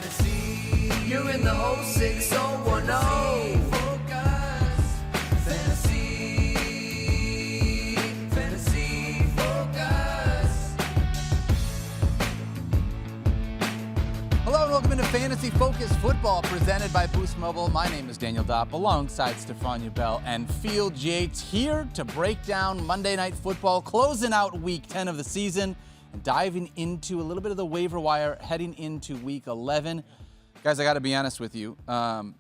Fantasy. You're in the 06010. Focus. Fantasy. Fantasy Focus. Hello and welcome into Fantasy Focus Football presented by Boost Mobile. My name is Daniel Dopp alongside Stephania Bell and Field Yates here to break down Monday Night Football, closing out Week 10 of the season and diving into a little bit of the waiver wire heading into Week 11. Guys, I got to be honest with you. That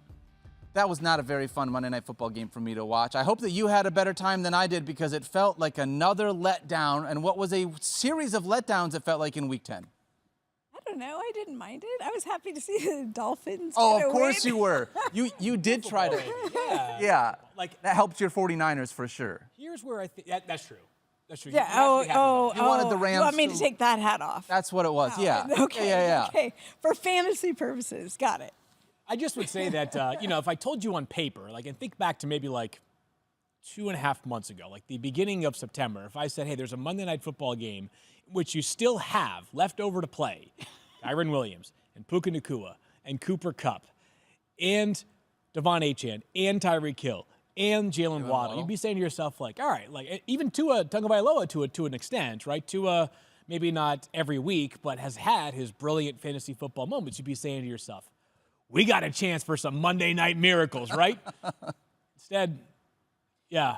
was not a very fun Monday Night Football game for me to watch. I hope that you had a better time than I did because it felt like another letdown, and what was a series of letdowns it felt like in Week 10. I don't know. I didn't mind it. I was happy to see the Dolphins. Oh, get a of course win. you were. You did try to. Yeah. Like that helped your 49ers for sure. Here's where I think that's true. That's true. Yeah. You wanted the Rams You want me to to- take that hat off? That's what it was. Oh, Yeah. Okay. Yeah. Okay. For fantasy purposes, got it. I just would say that if I told you on paper, and think back to maybe 2.5 months ago, like the beginning of September, if I said, hey, there's a Monday Night Football game which you still have left over to play, Kyren Williams and Puka Nacua and Cooper Kupp and De'Von Achane and Tyreek Hill and Jaylen Waddle, you'd be saying to yourself, all right, even Tua Tagovailoa to an extent, right? Tua, maybe not every week, but has had his brilliant fantasy football moments. You'd be saying to yourself, we got a chance for some Monday night miracles, right? Instead, yeah,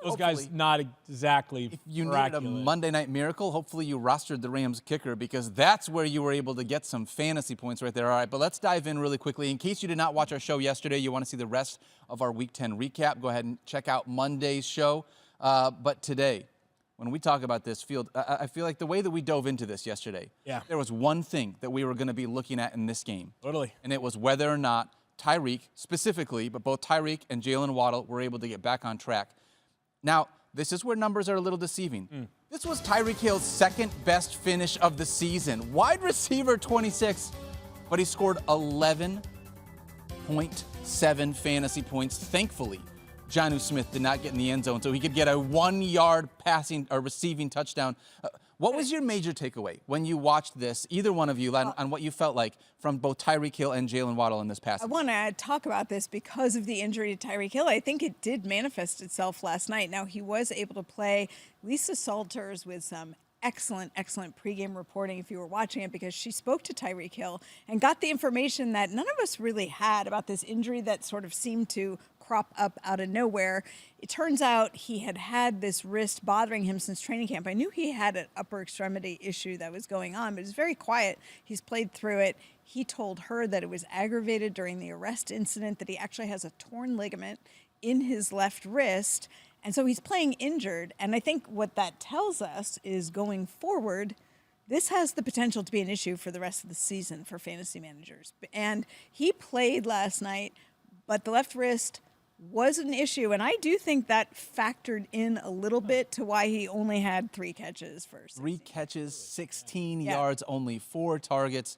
those guys not exactly If you miraculous. needed a Monday Night Miracle, hopefully you rostered the Rams kicker because that's where you were able to get some fantasy points right there. All right, but let's dive in really quickly. In case you did not watch our show yesterday, you want to see the rest of our Week 10 recap, go ahead and check out Monday's show. But today, when we talk about this field, I feel like the way that we dove into this yesterday, there was one thing that we were going to be looking at in this game. Totally. And it was whether or not Tyreek specifically, but both Tyreek and Jaylen Waddle were able to get back on track. Now, this is where numbers are a little deceiving. This was Tyreek Hill's second best finish of the season. Wide receiver 26, but he scored 11.7 fantasy points. Thankfully, Jonnu Smith did not get in the end zone, so he could get a 1-yard passing or receiving touchdown. What was your major takeaway when you watched this, either one of you, on what you felt like from both Tyreek Hill and Jaylen Waddle in this passage? I want to talk about this because of the injury to Tyreek Hill. I think it did manifest itself last night. Now, he was able to play Lisa Salters with some excellent pregame reporting if you were watching it, because she spoke to Tyreek Hill and got the information that none of us really had about this injury that sort of seemed to crop up out of nowhere. It turns out he had this wrist bothering him since training camp. I knew he had an upper extremity issue that was going on, but it's very quiet. He's played through it. He told her that it was aggravated during the arrest incident, that he actually has a torn ligament in his left wrist. And so he's playing injured. And I think what that tells us is going forward, this has the potential to be an issue for the rest of the season for fantasy managers. And he played last night, but the left wrist was an issue. And I do think that factored in a little bit to why he only had 3 catches first. 3 catches, 16 yards, only 4 targets.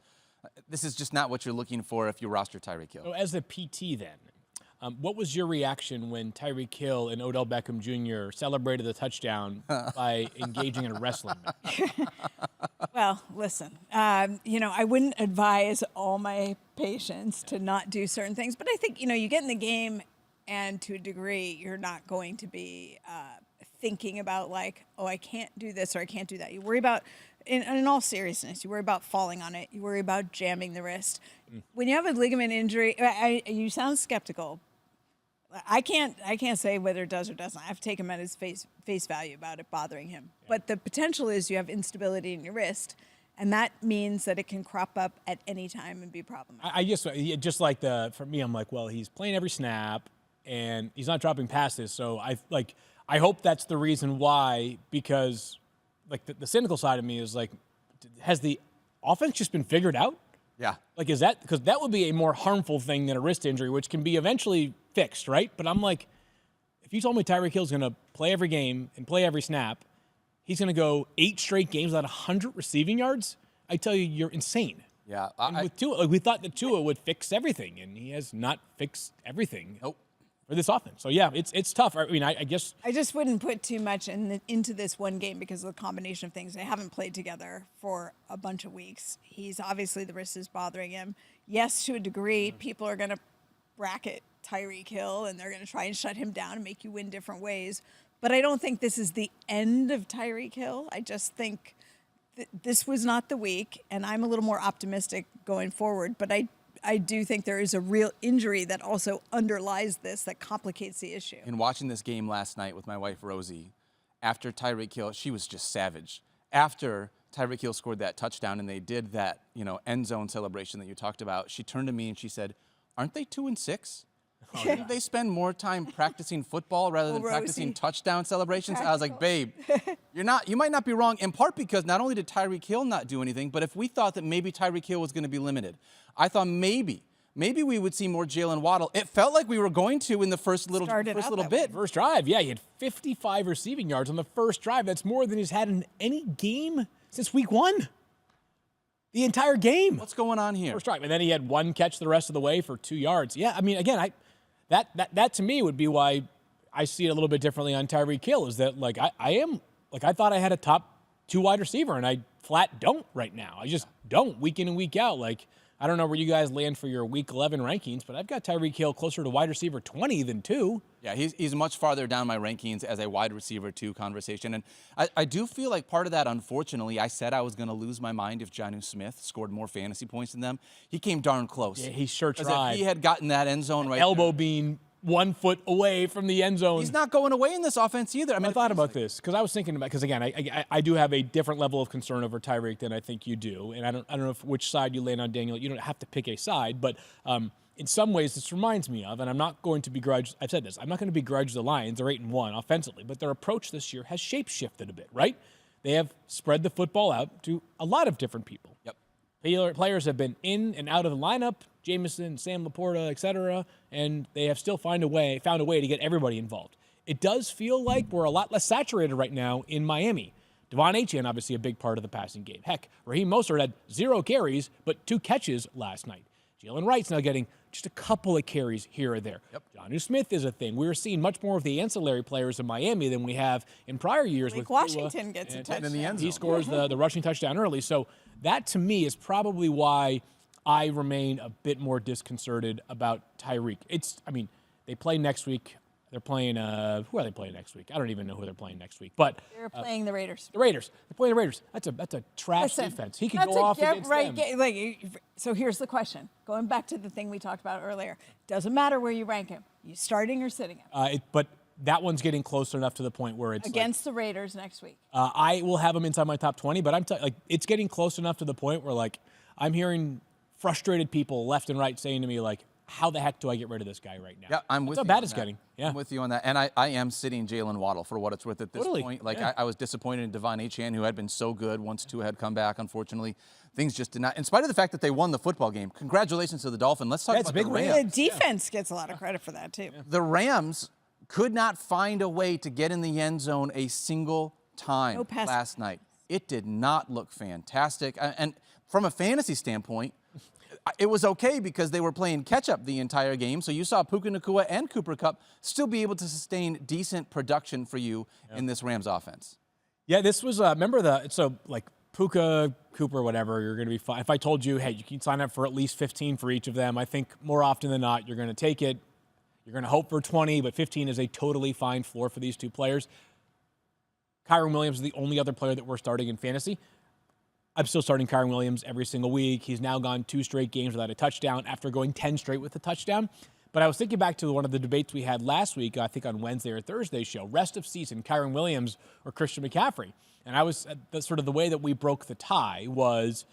This is just not what you're looking for if you roster Tyreek Hill. So as a PT then, what was your reaction when Tyreek Hill and Odell Beckham Jr. celebrated the touchdown by engaging in a wrestling match? Well, listen, I wouldn't advise all my patients to not do certain things, but I think, you get in the game and to a degree, you're not going to be thinking about I can't do this or I can't do that. You worry about, in all seriousness, you worry about falling on it. You worry about jamming the wrist. When you have a ligament injury, you sound skeptical. I can't say whether it does or doesn't. I have to take him at his face value about it bothering him. Yeah. But the potential is you have instability in your wrist, and that means that it can crop up at any time and be problematic. For me, I'm like, well, he's playing every snap, and he's not dropping passes. So I hope that's the reason why, because the cynical side of me is has the offense just been figured out? Yeah. Is that, because that would be a more harmful thing than a wrist injury, which can be eventually fixed, right? But I'm like, if you told me Tyreek Hill's going to play every game and play every snap, he's going to go 8 straight games without 100 receiving yards, I tell you, you're insane. Yeah. With Tua, we thought that Tua would fix everything, and he has not fixed everything. Nope. for this offense. So, yeah, it's tough. I mean, I guess. I just wouldn't put too much into this one game because of the combination of things. They haven't played together for a bunch of weeks. He's obviously, the wrist is bothering him. Yes, to a degree, people are going to bracket Tyreek Hill and they're going to try and shut him down and make you win different ways. But I don't think this is the end of Tyreek Hill. I just think this was not the week, and I'm a little more optimistic going forward. But I do think there is a real injury that also underlies this that complicates the issue. In watching this game last night with my wife, Rosie, after Tyreek Hill, she was just savage. After Tyreek Hill scored that touchdown and they did that, end zone celebration that you talked about, she turned to me and she said, "Aren't they 2-6? Shouldn't they spend more time practicing football rather than practicing touchdown celebrations?" I was like, "Babe, you might not be wrong, in part because not only did Tyreek Hill not do anything, but if we thought that maybe Tyreek Hill was going to be limited, I thought maybe we would see more Jaylen Waddle. It felt like we were going to in the first little bit. First drive, yeah, he had 55 receiving yards on the first drive. That's more than he's had in any game since week 1. The entire game. What's going on here? First drive, and then he had one catch the rest of the way for 2 yards. Yeah, I mean, again, that to me would be why I see it a little bit differently on Tyreek Hill. Is that I thought I had a top 2 wide receiver, and I flat don't right now. I just don't week in and week out. Like, I don't know where you guys land for your week 11 rankings, but I've got Tyreek Hill closer to wide receiver 20 than 2. Yeah, he's much farther down my rankings as a wide receiver 2 conversation. And I do feel like part of that, unfortunately, I said I was going to lose my mind if Jonnu Smith scored more fantasy points than them. He came darn close. Yeah, he sure tried. Because if he had gotten that end zone right elbow there, being 1 foot away from the end zone. He's not going away in this offense either. I thought about this because I was thinking about, because again, I do have a different level of concern over Tyreek than I think you do, and I don't know which side you land on, Daniel. You don't have to pick a side, but in some ways this reminds me of, and I'm not going to begrudge. I've said this. I'm not going to begrudge the Lions. They're 8-1 offensively, but their approach this year has shape-shifted a bit. Right? They have spread the football out to a lot of different people. Yep. Players have been in and out of the lineup, Jameson, Sam Laporta, et cetera, and they have still found a way to get everybody involved. It does feel like we're a lot less saturated right now in Miami. De'Von Achane, obviously a big part of the passing game. Heck, Raheem Mostert had 0 carries, but 2 catches last night. Jalen Wright's now getting just a couple of carries here or there. Yep. Jonnu Smith is a thing. We're seeing much more of the ancillary players in Miami than we have in prior years. Like Washington gets a touchdown. In the end zone. He scores the rushing touchdown early. So that, to me, is probably why I remain a bit more disconcerted about Tyreek. They play next week. They're playing, who are they playing next week? I don't even know who they're playing next week. But They're playing the Raiders. The Raiders. They're playing the Raiders. That's a trash defense. He could go off against them. So here's the question. Going back to the thing we talked about earlier. Doesn't matter where you rank him. You starting or sitting him. But that one's getting close enough to the point where it's against the Raiders next week. I will have him inside my top 20, but it's getting close enough to the point where I'm hearing frustrated people left and right saying to me how the heck do I get rid of this guy right now? Yeah, I'm with you. That's how bad it's getting. Yeah. I'm with you on that. And I am sitting Jaylen Waddle for what it's worth at this point. I was disappointed in De'Von Achane, who had been so good once Tua had come back. Unfortunately, things just did not. In spite of the fact that they won the football game, congratulations to the Dolphins. Let's talk about the Rams. The defense gets a lot of credit for that, too. Yeah. The Rams could not find a way to get in the end zone a single time last night. It did not look fantastic. And from a fantasy standpoint, it was okay because they were playing catch-up the entire game. So you saw Puka Nacua and Cooper Kupp still be able to sustain decent production for you in this Rams offense. Yeah, this was, Puka, Cooper, whatever, you're going to be fine. If I told you, hey, you can sign up for at least 15 for each of them, I think more often than not, you're going to take it. You're going to hope for 20, but 15 is a totally fine floor for these 2 players. Kyren Williams is the only other player that we're starting in fantasy. I'm still starting Kyren Williams every single week. He's now gone 2 straight games without a touchdown after going 10 straight with a touchdown. But I was thinking back to one of the debates we had last week, I think on Wednesday or Thursday's show, rest of season, Kyren Williams or Christian McCaffrey. And I was sort of the way that we broke the tie was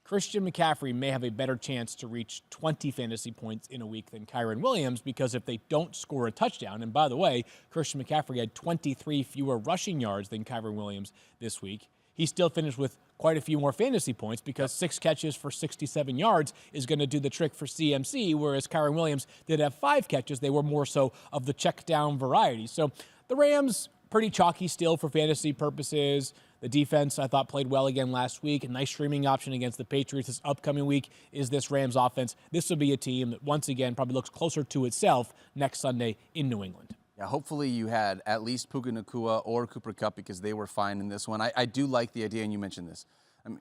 Christian McCaffrey may have a better chance to reach 20 fantasy points in a week than Kyren Williams because if they don't score a touchdown, and by the way, Christian McCaffrey had 23 fewer rushing yards than Kyren Williams this week. He still finished with quite a few more fantasy points because 6 catches for 67 yards is going to do the trick for CMC, whereas Kyren Williams did have 5 catches. They were more so of the check down variety. So the Rams, pretty chalky still for fantasy purposes. The defense, I thought, played well again last week. A nice streaming option against the Patriots this upcoming week is this Rams offense. This will be a team that, once again, probably looks closer to itself next Sunday in New England. Yeah, hopefully you had at least Puka Nacua or Cooper Kupp because they were fine in this one. I do like the idea, and you mentioned this.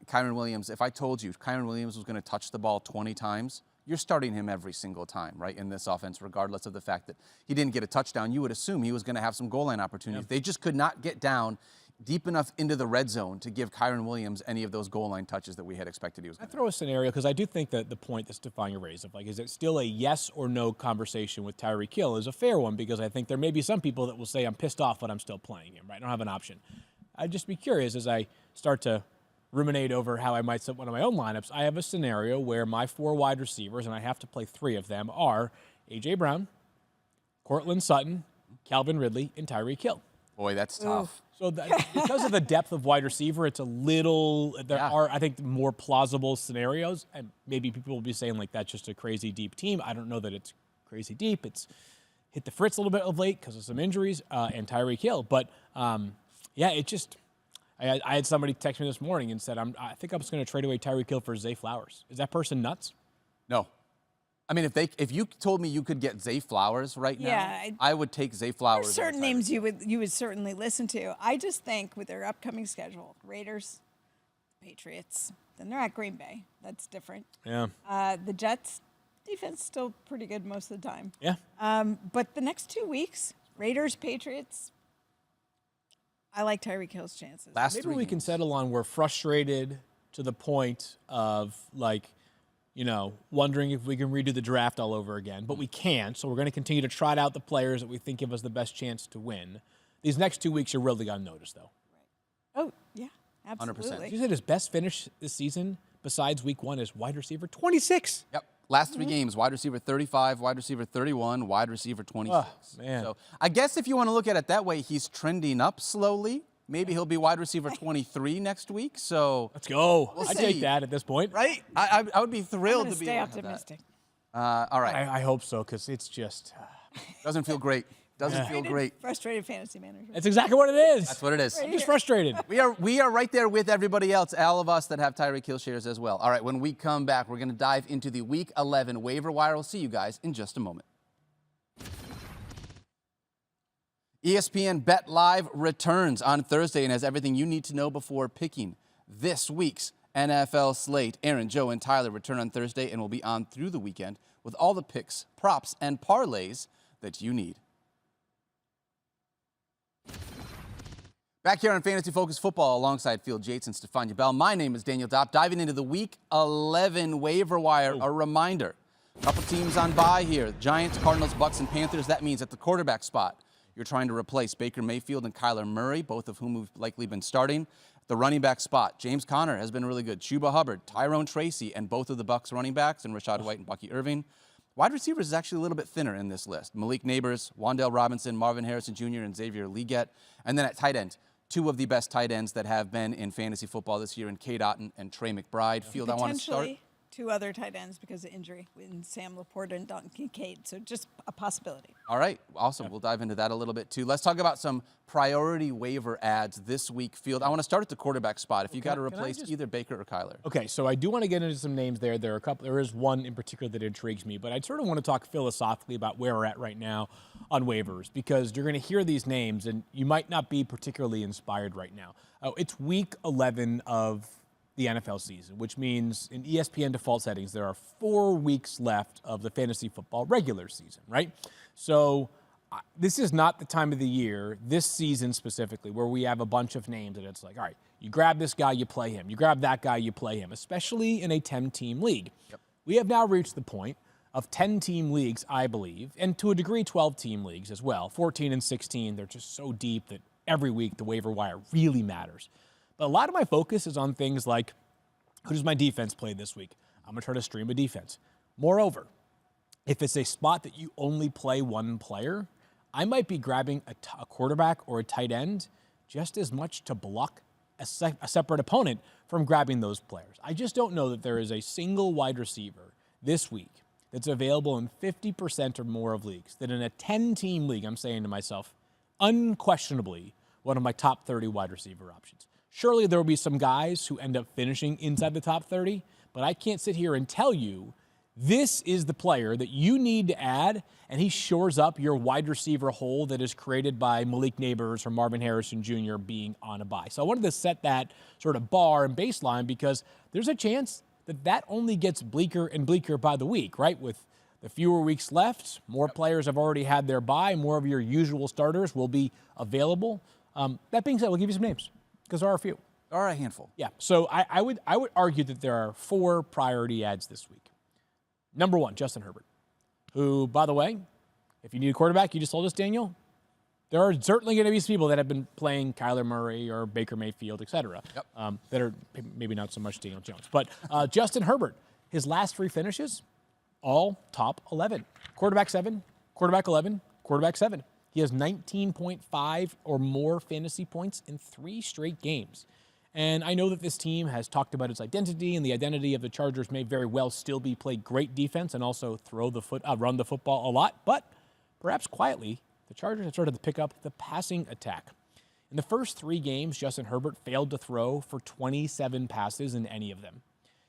Kyren Williams, if I told you Kyren Williams was going to touch the ball 20 times, you're starting him every single time, right, in this offense, regardless of the fact that he didn't get a touchdown. You would assume he was going to have some goal line opportunities. Yep. They just could not get down deep enough into the red zone to give Kyren Williams any of those goal line touches that we had expected he was going to. I throw a scenario because I do think that the point that Stephania raised of like, is it still a yes or no conversation with Tyreek Hill is a fair one because I think there may be some people that will say I'm pissed off but I'm still playing him, right? I don't have an option. I'd just be curious as I start to ruminate over how I might set one of my own lineups. I have a scenario where my 4 wide receivers, and I have to play 3 of them, are A.J. Brown, Courtland Sutton, Calvin Ridley, and Tyreek Hill. Boy, that's tough. So because of the depth of wide receiver, it's a little, there are, I think, more plausible scenarios. And maybe people will be saying, like, that's just a crazy deep team. I don't know that it's crazy deep. It's hit the fritz a little bit of late because of some injuries and Tyreek Hill. But, yeah, it just, I had somebody text me this morning and said, I think I'm just going to trade away Tyreek Hill for Zay Flowers. Is that person nuts? No. I mean, if you told me you could get Zay Flowers right now, I would take Zay Flowers. There's certain names you would certainly listen to. I just think with their upcoming schedule, Raiders, Patriots, then they're at Green Bay. That's different. Yeah. The Jets defense still pretty good most of the time. Yeah. But the next 2 weeks, Raiders, Patriots, I like Tyreek Hill's chances. Maybe we can settle on we're frustrated to the point of like, you know, wondering if we can redo the draft all over again, but we can't. So we're going to continue to trot out the players that we think give us the best chance to win. These next 2 weeks, you're really going to notice, though. Oh, yeah, absolutely. 100%. You said his best finish this season, besides week 1, is wide receiver 26. Yep. Last 3 games, wide receiver 35, wide receiver 31, wide receiver 26. Oh, man. So I guess if you want to look at it that way, he's trending up slowly. Maybe he'll be wide receiver 23 next week. So let's go. We'll I'd see. take that at this point. Right? I would be thrilled to be stay able to have optimistic. that. All right. I hope so, because it's just... Doesn't feel great. Doesn't feel great. Frustrated fantasy manager. That's exactly what it is. That's what it is. I'm just frustrated. We are right there with everybody else, all of us that have Tyreek Hill shares as well. All right, when we come back, we're going to dive into the Week 11 waiver wire. We'll see you guys in just a moment. ESPN Bet Live returns on Thursday and has everything you need to know before picking this week's NFL slate. Aaron, Joe, and Tyler return on Thursday and will be on through the weekend with all the picks, props, and parlays that you need. Back here on Fantasy Focus Football alongside Field Yates and Stephania Bell. My name is Daniel Dopp. Diving into the Week 11 waiver wire. A reminder, a couple teams on bye here. Giants, Cardinals, Bucks, and Panthers. That means at the quarterback spot, you're trying to replace Baker Mayfield and Kyler Murray, both of whom have likely been starting. At the running back spot, James Conner has been really good. Chuba Hubbard, Tyrone Tracy, and both of the Bucks running backs, and Rashad White and Bucky Irving. Wide receivers is actually a little bit thinner in this list. Malik Neighbors, Wan'Dale Robinson, Marvin Harrison Jr., and Xavier Legette. And then at tight end, 2 of the best tight ends that have been in fantasy football this year in Cade Otton and Trey McBride. Field, I want to start. 2 other tight ends because of injury in Sam Laporta and Dalton Kincaid. So just a possibility. All right. Awesome. We'll dive into that a little bit, too. Let's talk about some priority waiver ads this week, Field. I want to start at the quarterback spot. If you got to replace either Baker or Kyler. Okay, so I do want to get into some names there. There is one in particular that intrigues me, but I sort of want to talk philosophically about where we're at right now on waivers because you're going to hear these names and you might not be particularly inspired right now. It's week 11 of the NFL season, which means in ESPN default settings, there are 4 weeks left of the fantasy football regular season, right? So this is not the time of the year, this season specifically, where we have a bunch of names and it's like, all right, you grab this guy, you play him. You grab that guy, you play him, especially in a 10-team league. Yep. We have now reached the point of 10-team leagues, I believe, and to a degree 12-team leagues as well. 14 and 16, they're just so deep that every week the waiver wire really matters. But a lot of my focus is on things like, who does my defense play this week? I'm going to try to stream a defense. Moreover, if it's a spot that you only play one player, I might be grabbing a quarterback or a tight end just as much to block a separate opponent from grabbing those players. I just don't know that there is a single wide receiver this week that's available in 50% or more of leagues that in a 10-team league, I'm saying to myself, unquestionably one of my top 30 wide receiver options. Surely there will be some guys who end up finishing inside the top 30, but I can't sit here and tell you this is the player that you need to add, and he shores up your wide receiver hole that is created by Malik Neighbors or Marvin Harrison Jr. being on a bye. So I wanted to set that sort of bar and baseline because there's a chance that only gets bleaker and bleaker by the week, right? With the fewer weeks left, more players have already had their bye, more of your usual starters will be available. That being said, we'll give you some names because there are a few. There are a handful. Yeah, so I would argue that there are 4 priority ads this week. Number 1, Justin Herbert, who, by the way, if you need a quarterback, you just told us, Daniel, there are certainly going to be some people that have been playing Kyler Murray or Baker Mayfield, et cetera, that are maybe not so much Daniel Jones. But Justin Herbert, his last 3 finishes, all top 11. Quarterback 7, quarterback 11, quarterback 7. He has 19.5 or more fantasy points in 3 straight games. And I know that this team has talked about its identity, and the identity of the Chargers may very well still be play great defense and also run the football a lot. But perhaps quietly, the Chargers have started to pick up the passing attack. In the first 3 games, Justin Herbert failed to throw for 27 passes in any of them.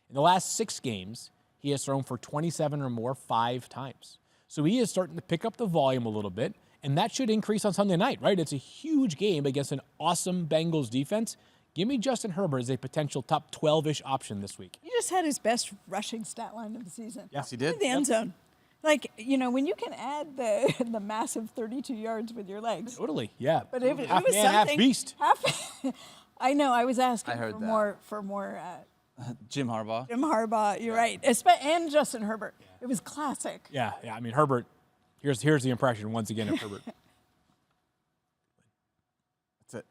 In the last 6 games, he has thrown for 27 or more 5 times. So he is starting to pick up the volume a little bit, and that should increase on Sunday night, right? It's a huge game against an awesome Bengals defense. Give me Justin Herbert as a potential top 12-ish option this week. He just had his best rushing stat line of the season. Yes, he did. In the end zone. Like, when you can add the massive 32 yards with your legs. Totally, yeah. But it was half man, something. half beast. I know. I was asking I heard for more Jim Harbaugh. Jim Harbaugh. You're right. And Justin Herbert. It was classic. Yeah. I mean, Herbert. Here's the impression once again of Herbert. That's it.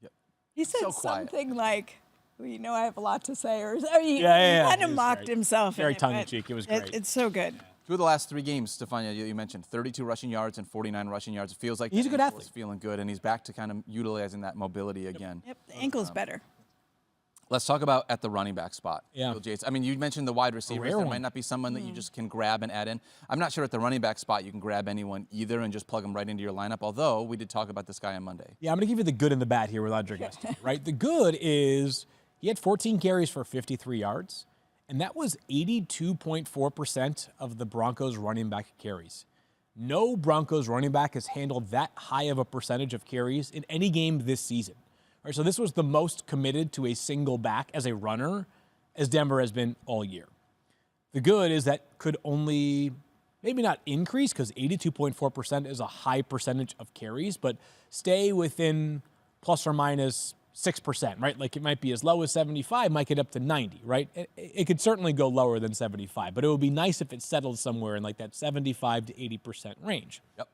Yep. He said So quiet. something like, well, I have a lot to say, or he Yeah. kind He of was mocked great. himself. Very in it, tongue-in-cheek. It was great. It's so good. 2 of the last 3 games, Stephania, you mentioned 32 rushing yards and 49 rushing yards. It feels like He's a good ankle athlete. is feeling good, and he's back to kind of utilizing that mobility again. Yep, the ankle's better. Let's talk about at the running back spot. Yeah. Yates. I mean, you mentioned the wide receivers. rare There one. might not be someone that you just can grab and add in. I'm not sure at the running back spot you can grab anyone either and just plug them right into your lineup, although we did talk about this guy on Monday. Yeah, I'm going to give you the good and the bad here with Audric Estimé, right? The good is he had 14 carries for 53 yards, and that was 82.4% of the Broncos running back carries. No Broncos running back has handled that high of a percentage of carries in any game this season. All right, so this was the most committed to a single back as a runner as Denver has been all year. The good is that could only maybe not increase because 82.4% is a high percentage of carries, but stay within plus or minus 6%, right? Like it might be as low as 75, might get up to 90, right? It could certainly go lower than 75, but it would be nice if it settled somewhere in like that 75 to 80% range. Yep.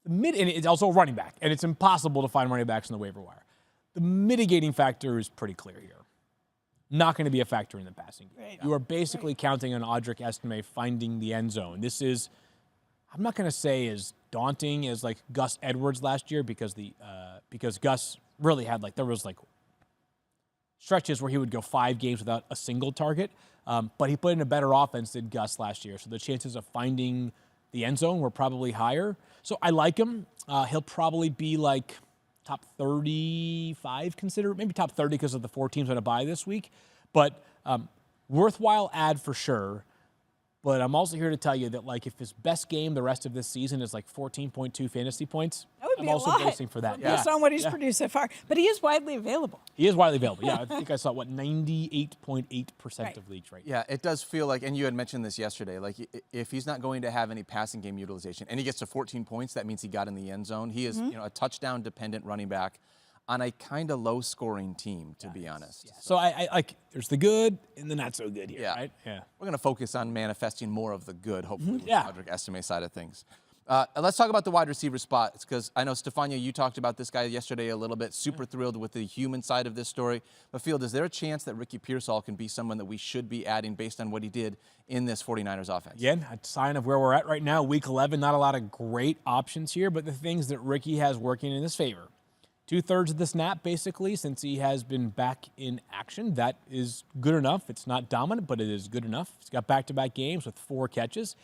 And it's also a running back, and it's impossible to find running backs on the waiver wire. The mitigating factor is pretty clear here. Not going to be a factor in the passing game. Right. You are basically counting on Audric Estimé finding the end zone. This is, I'm not going to say as daunting as like Gus Edwards last year because Gus really had there was stretches where he would go 5 games without a single target, but he put in a better offense than Gus last year. So the chances of finding the end zone were probably higher. So I like him. He'll probably be like top 35 considered, maybe top 30 because of the 4 teams on a bye this week. But worthwhile ad for sure. But I'm also here to tell you that if his best game the rest of this season is 14.2 fantasy points, That would I'm be a also lot. bracing for that. Based on what he's produced so far. But he is widely available. He is widely available. Yeah, I think I saw 98.8% Right. of leagues right now. Yeah, it does feel like, and you had mentioned this yesterday, if he's not going to have any passing game utilization and he gets to 14 points, that means he got in the end zone. He is, a touchdown-dependent running back on a kind of low-scoring team, to be honest. Yeah. So I there's the good and the not so good here, Yeah. right? Yeah. We're going to focus on manifesting more of the good, hopefully, with Yeah. the Audric Estimé side of things. Let's talk about the wide receiver spots, because I know, Stephania, you talked about this guy yesterday a little bit. Super thrilled with the human side of this story. But, Field, is there a chance that Ricky Pearsall can be someone that we should be adding based on what he did in this 49ers offense? Again, a sign of where we're at right now, week 11, not a lot of great options here, but the things that Ricky has working in his favor. 2/3 of the snap, basically, since he has been back in action. That is good enough. It's not dominant, but it is good enough. He's got back-to-back games with 4 catches.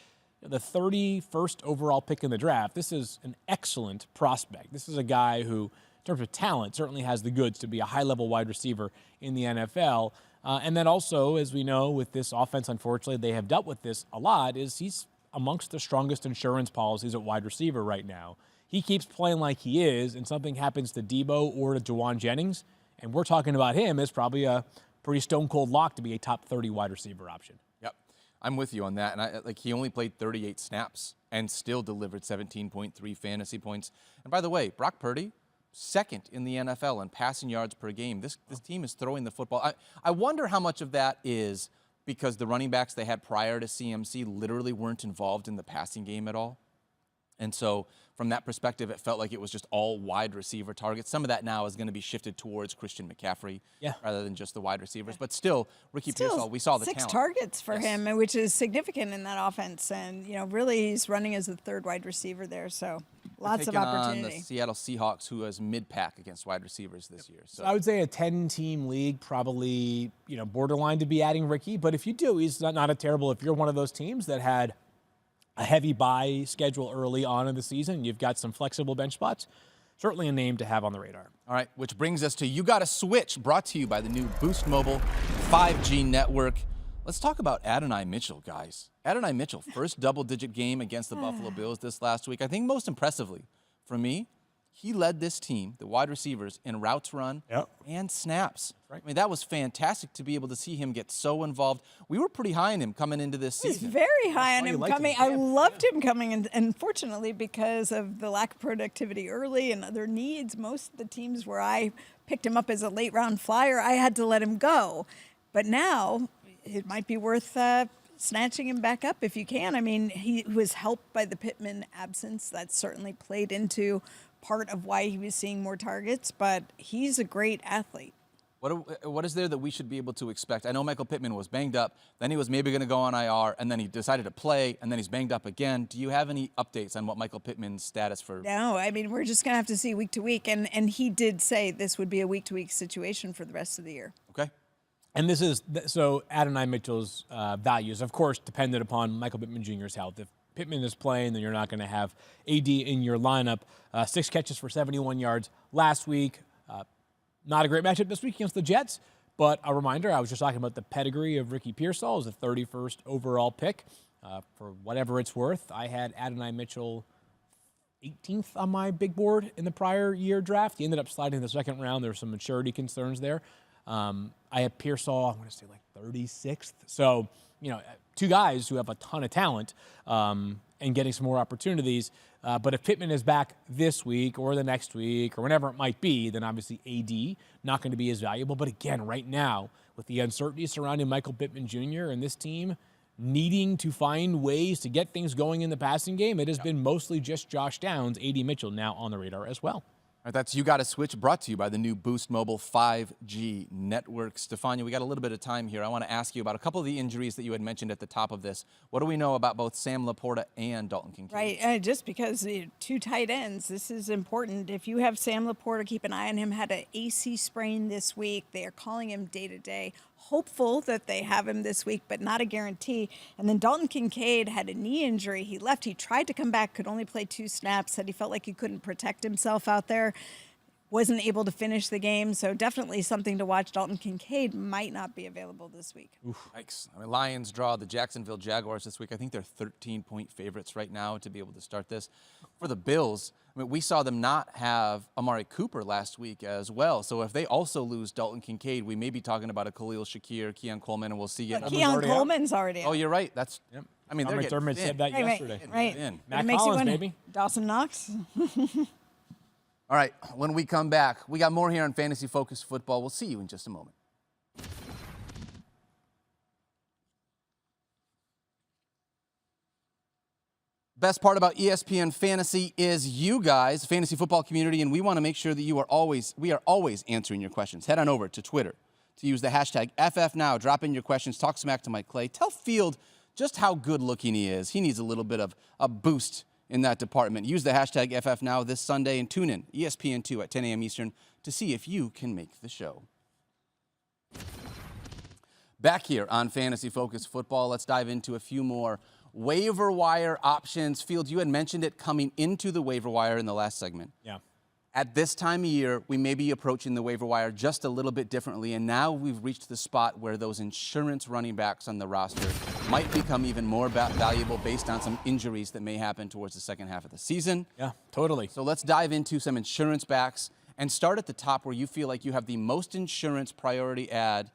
the 31st overall pick in the draft. This is an excellent prospect. This is a guy who, in terms of talent, certainly has the goods to be a high-level wide receiver in the NFL. And then also, as we know, with this offense, unfortunately, they have dealt with this a lot, is he's amongst the strongest insurance policies at wide receiver right now. He keeps playing like he is, and something happens to Debo or to Juwan Jennings, and we're talking about him as probably a pretty stone-cold lock to be a top 30 wide receiver option. Yep, I'm with you on that. And he only played 38 snaps and still delivered 17.3 fantasy points. And by the way, Brock Purdy, second in the NFL in passing yards per game. This team is throwing the football. I wonder how much of that is because the running backs they had prior to CMC literally weren't involved in the passing game at all. And so from that perspective, it felt like it was just all wide receiver targets. Some of that now is going to be shifted towards Christian McCaffrey rather than just the wide receivers. But still, Ricky Pearsall, we saw the talent. 6 targets for him, which is significant in that offense. And, really he's running as the third wide receiver there. So lots of opportunity. On the Seattle Seahawks, who has mid-pack against wide receivers this year. So I would say a 10-team league, probably, borderline to be adding Ricky. But if you do, he's not a terrible, if you're one of those teams that had a heavy bye schedule early on in the season, you've got some flexible bench spots, certainly a name to have on the radar. All right, which brings us to You Gotta Switch, brought to you by the new Boost Mobile 5G network. Let's talk about Adonai Mitchell, guys. Adonai Mitchell, first double-digit game against the Buffalo Bills this last week. I think most impressively for me, he led this team, the wide receivers, in routes run and snaps. Right. I mean, that was fantastic to be able to see him get so involved. We were pretty high on him coming into this season. He's very high on him coming. I loved him coming, and unfortunately, because of the lack of productivity early and other needs, most of the teams where I picked him up as a late-round flyer, I had to let him go. But now it might be worth snatching him back up if you can. I mean, he was helped by the Pittman absence. That certainly played into part of why he was seeing more targets, but he's a great athlete. What is there that we should be able to expect? I know Michael Pittman was banged up, then he was maybe going to go on IR, and then he decided to play, and then he's banged up again. Do you have any updates on what Michael Pittman's status for? No, I mean, we're just going to have to see week to week, and he did say this would be a week-to-week situation for the rest of the year. Okay. And this is, so Adonai Mitchell's values, of course, dependent upon Michael Pittman Jr.'s health. If Pittman is playing, then you're not going to have AD in your lineup. 6 catches for 71 yards last week. Not a great matchup this week against the Jets, but a reminder, I was just talking about the pedigree of Ricky Pearsall as the 31st overall pick. For whatever it's worth, I had Adonai Mitchell 18th on my big board in the prior year draft. He ended up sliding in the second round. There were some maturity concerns there. I had Pearsall, I'm going to say like 36th. So, 2 guys who have a ton of talent and getting some more opportunities. But if Pittman is back this week or the next week or whenever it might be, then obviously AD not going to be as valuable. But again, right now, with the uncertainty surrounding Michael Pittman Jr. and this team needing to find ways to get things going in the passing game, it has been mostly just Josh Downs. AD Mitchell now on the radar as well. All right, that's You Gotta Switch, brought to you by the new Boost Mobile 5G network. Stephania, we got a little bit of time here. I want to ask you about a couple of the injuries that you had mentioned at the top of this. What do we know about both Sam Laporta and Dalton Kincaid? Right, just because 2 tight ends, this is important. If you have Sam Laporta, keep an eye on him. Had an AC sprain this week. They are calling him day-to-day. Hopeful that they have him this week, but not a guarantee. And then Dalton Kincaid had a knee injury. He left. He tried to come back, could only play 2 snaps, said he felt like he couldn't protect himself out there. Wasn't able to finish the game, so definitely something to watch. Dalton Kincaid might not be available this week. Oof. Yikes. I mean, Lions draw the Jacksonville Jaguars this week. I think they're 13-point favorites right now to be able to start this. For the Bills, I mean, we saw them not have Amari Cooper last week as well. So if they also lose Dalton Kincaid, we may be talking about a Khalil Shakir, Keon Coleman, and we'll see you. Keon Coleman's already out. Oh, you're right. That's. Yep. I mean, they're getting McDermott said that yesterday. Right. Matt makes Collins, you wonder. baby. Dawson Knox. All right, when we come back, we got more here on Fantasy Focus Football. We'll see you in just a moment. Best part about ESPN Fantasy is you guys, fantasy football community, and we want to make sure that we are always answering your questions. Head on over to Twitter to use the hashtag FFNow. Drop in your questions. Talk smack to Mike Clay. Tell Field just how good looking he is. He needs a little bit of a boost in that department. Use the hashtag FFNow this Sunday and tune in ESPN2 at 10 a.m. Eastern to see if you can make the show. Back here on Fantasy Focus Football, let's dive into a few more waiver wire options. Field, you had mentioned it coming into the waiver wire in the last segment. Yeah. At this time of year, we may be approaching the waiver wire just a little bit differently, and now we've reached the spot where those insurance running backs on the roster might become even more valuable based on some injuries that may happen towards the second half of the season. Yeah, totally. So let's dive into some insurance backs and start at the top where you feel like you have the most insurance priority ad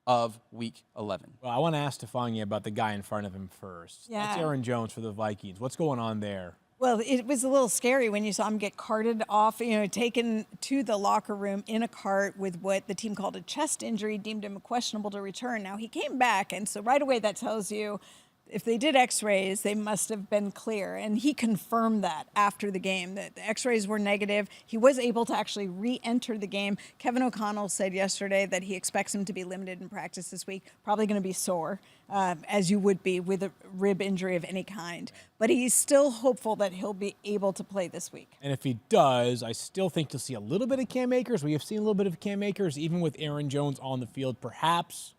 of Week 11. Well, I want to ask Stephania about the guy in front of him first. Yeah. That's Aaron Jones for the Vikings. What's going on there? Well, it was a little scary when you saw him get carted off, taken to the locker room in a cart with what the team called a chest injury, deemed him questionable to return. Now, he came back, and so right away that tells you if they did x-rays, they must have been clear. And he confirmed that after the game, that the x-rays were negative. He was able to actually re-enter the game. Kevin O'Connell said yesterday that he expects him to be limited in practice this week, probably going to be sore, as you would be with a rib injury of any kind. But he's still hopeful that he'll be able to play this week. And if he does, I still think you'll see a little bit of Cam Akers. We have seen a little bit of Cam Akers, even with Aaron Jones on the field, perhaps.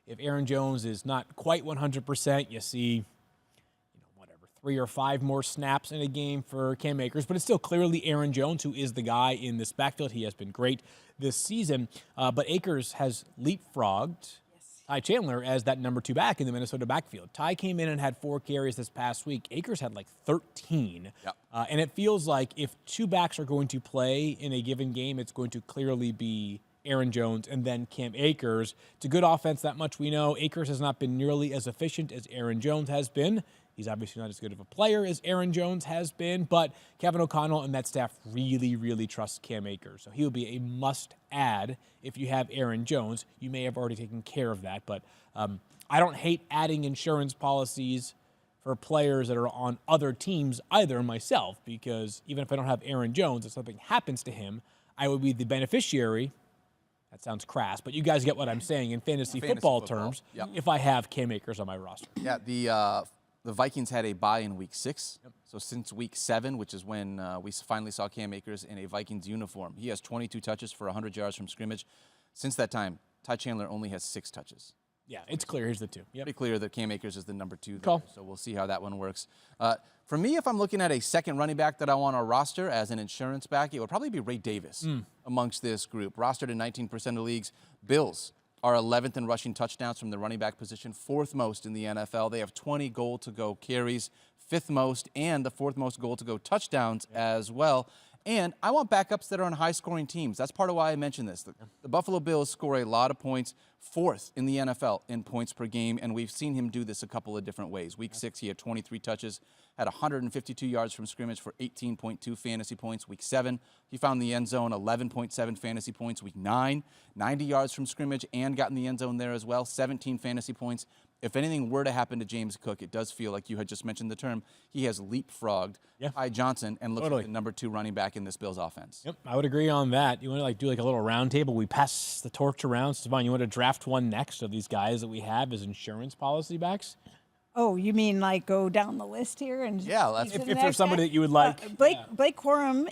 If Aaron Jones is not quite 100%, you see, 3 or 5 more snaps in a game for Cam Akers. But it's still clearly Aaron Jones who is the guy in this backfield. He has been great this season. But Akers has leapfrogged Ty Chandler as that number 2 back in the Minnesota backfield. Ty came in and had 4 carries this past week. Akers had like 13. Yep. And it feels like if 2 backs are going to play in a given game, it's going to clearly be Aaron Jones and then Cam Akers. It's a good offense, that much we know. Akers has not been nearly as efficient as Aaron Jones has been. He's obviously not as good of a player as Aaron Jones has been, but Kevin O'Connell and that staff really, really trust Cam Akers. So he'll be a must-add if you have Aaron Jones. You may have already taken care of that, but I don't hate adding insurance policies for players that are on other teams either myself, because even if I don't have Aaron Jones, if something happens to him, I would be the beneficiary. That sounds crass, but you guys get what I'm saying in fantasy football terms. Yep. If I have Cam Akers on my roster. Yeah, the Vikings had a bye in Week 6. Yep. So since Week 7, which is when we finally saw Cam Akers in a Vikings uniform, he has 22 touches for 100 yards from scrimmage. Since that time, Ty Chandler only has 6 touches. Yeah, it's clear. Here's the 2. Yep. Pretty clear that Cam Akers is the number 2 there. Cool. So we'll see how that one works. For me, if I'm looking at a second running back that I want on our roster as an insurance back, it would probably be Ray Davis amongst this group. Rostered in 19% of leagues. Bills are 11th in rushing touchdowns from the running back position, 4th most in the NFL. They have 20 goal-to-go carries, 5th most, and the 4th most goal-to-go touchdowns as well. And I want backups that are on high-scoring teams. That's part of why I mentioned this. The Buffalo Bills score a lot of points, 4th in the NFL in points per game, and we've seen him do this a couple of different ways. Week 6, he had 23 touches, had 152 yards from scrimmage for 18.2 fantasy points. Week 7, he found the end zone, 11.7 fantasy points. Week 9, 90 yards from scrimmage and got in the end zone there as well, 17 fantasy points. If anything were to happen to James Cook, it does feel like you had just mentioned the term, he has leapfrogged Ty Johnson and looks like the number 2 running back in this Bills offense. Yep, I would agree on that. You want to do a little round table? We pass the torch around. Stephon, you want to draft one next of these guys that we have as insurance policy backs? Oh, you mean like go down the list here? And if there's somebody that you would like. Blake Corum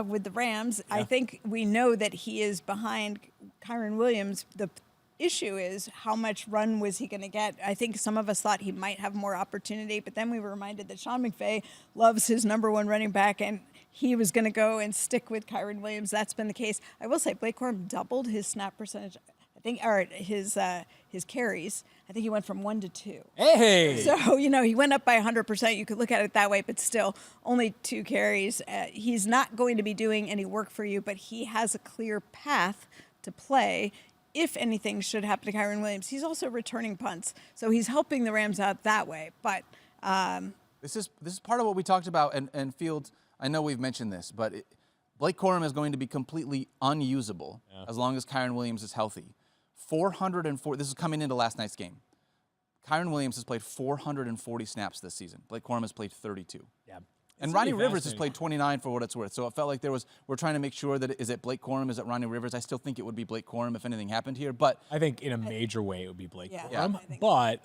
with the Rams, I think we know that he is behind Kyren Williams. The issue is how much run was he going to get? I think some of us thought he might have more opportunity, but then we were reminded that Sean McVay loves his number 1 running back, and he was going to go and stick with Kyren Williams. That's been the case. I will say Blake Corum doubled his snap percentage. Or his carries. I think he went from 1 to 2. Hey! So, he went up by 100%. You could look at it that way, but still, only 2 carries. He's not going to be doing any work for you, but he has a clear path to play if anything should happen to Kyren Williams. He's also returning punts, so he's helping the Rams out that way. But this is part of what we talked about, and Fields, I know we've mentioned this, but Blake Corum is going to be completely unusable as long as Kyren Williams is healthy. 404. This is coming into last night's game. Kyren Williams has played 440 snaps this season. Blake Corum has played 32. Yeah. And Ronnie Rivers has played 29 for what it's worth. So it felt like we're trying to make sure that is it Blake Corum, is it Ronnie Rivers? I still think it would be Blake Corum if anything happened here. But I think in a major way it would be Blake Corum. Yeah. But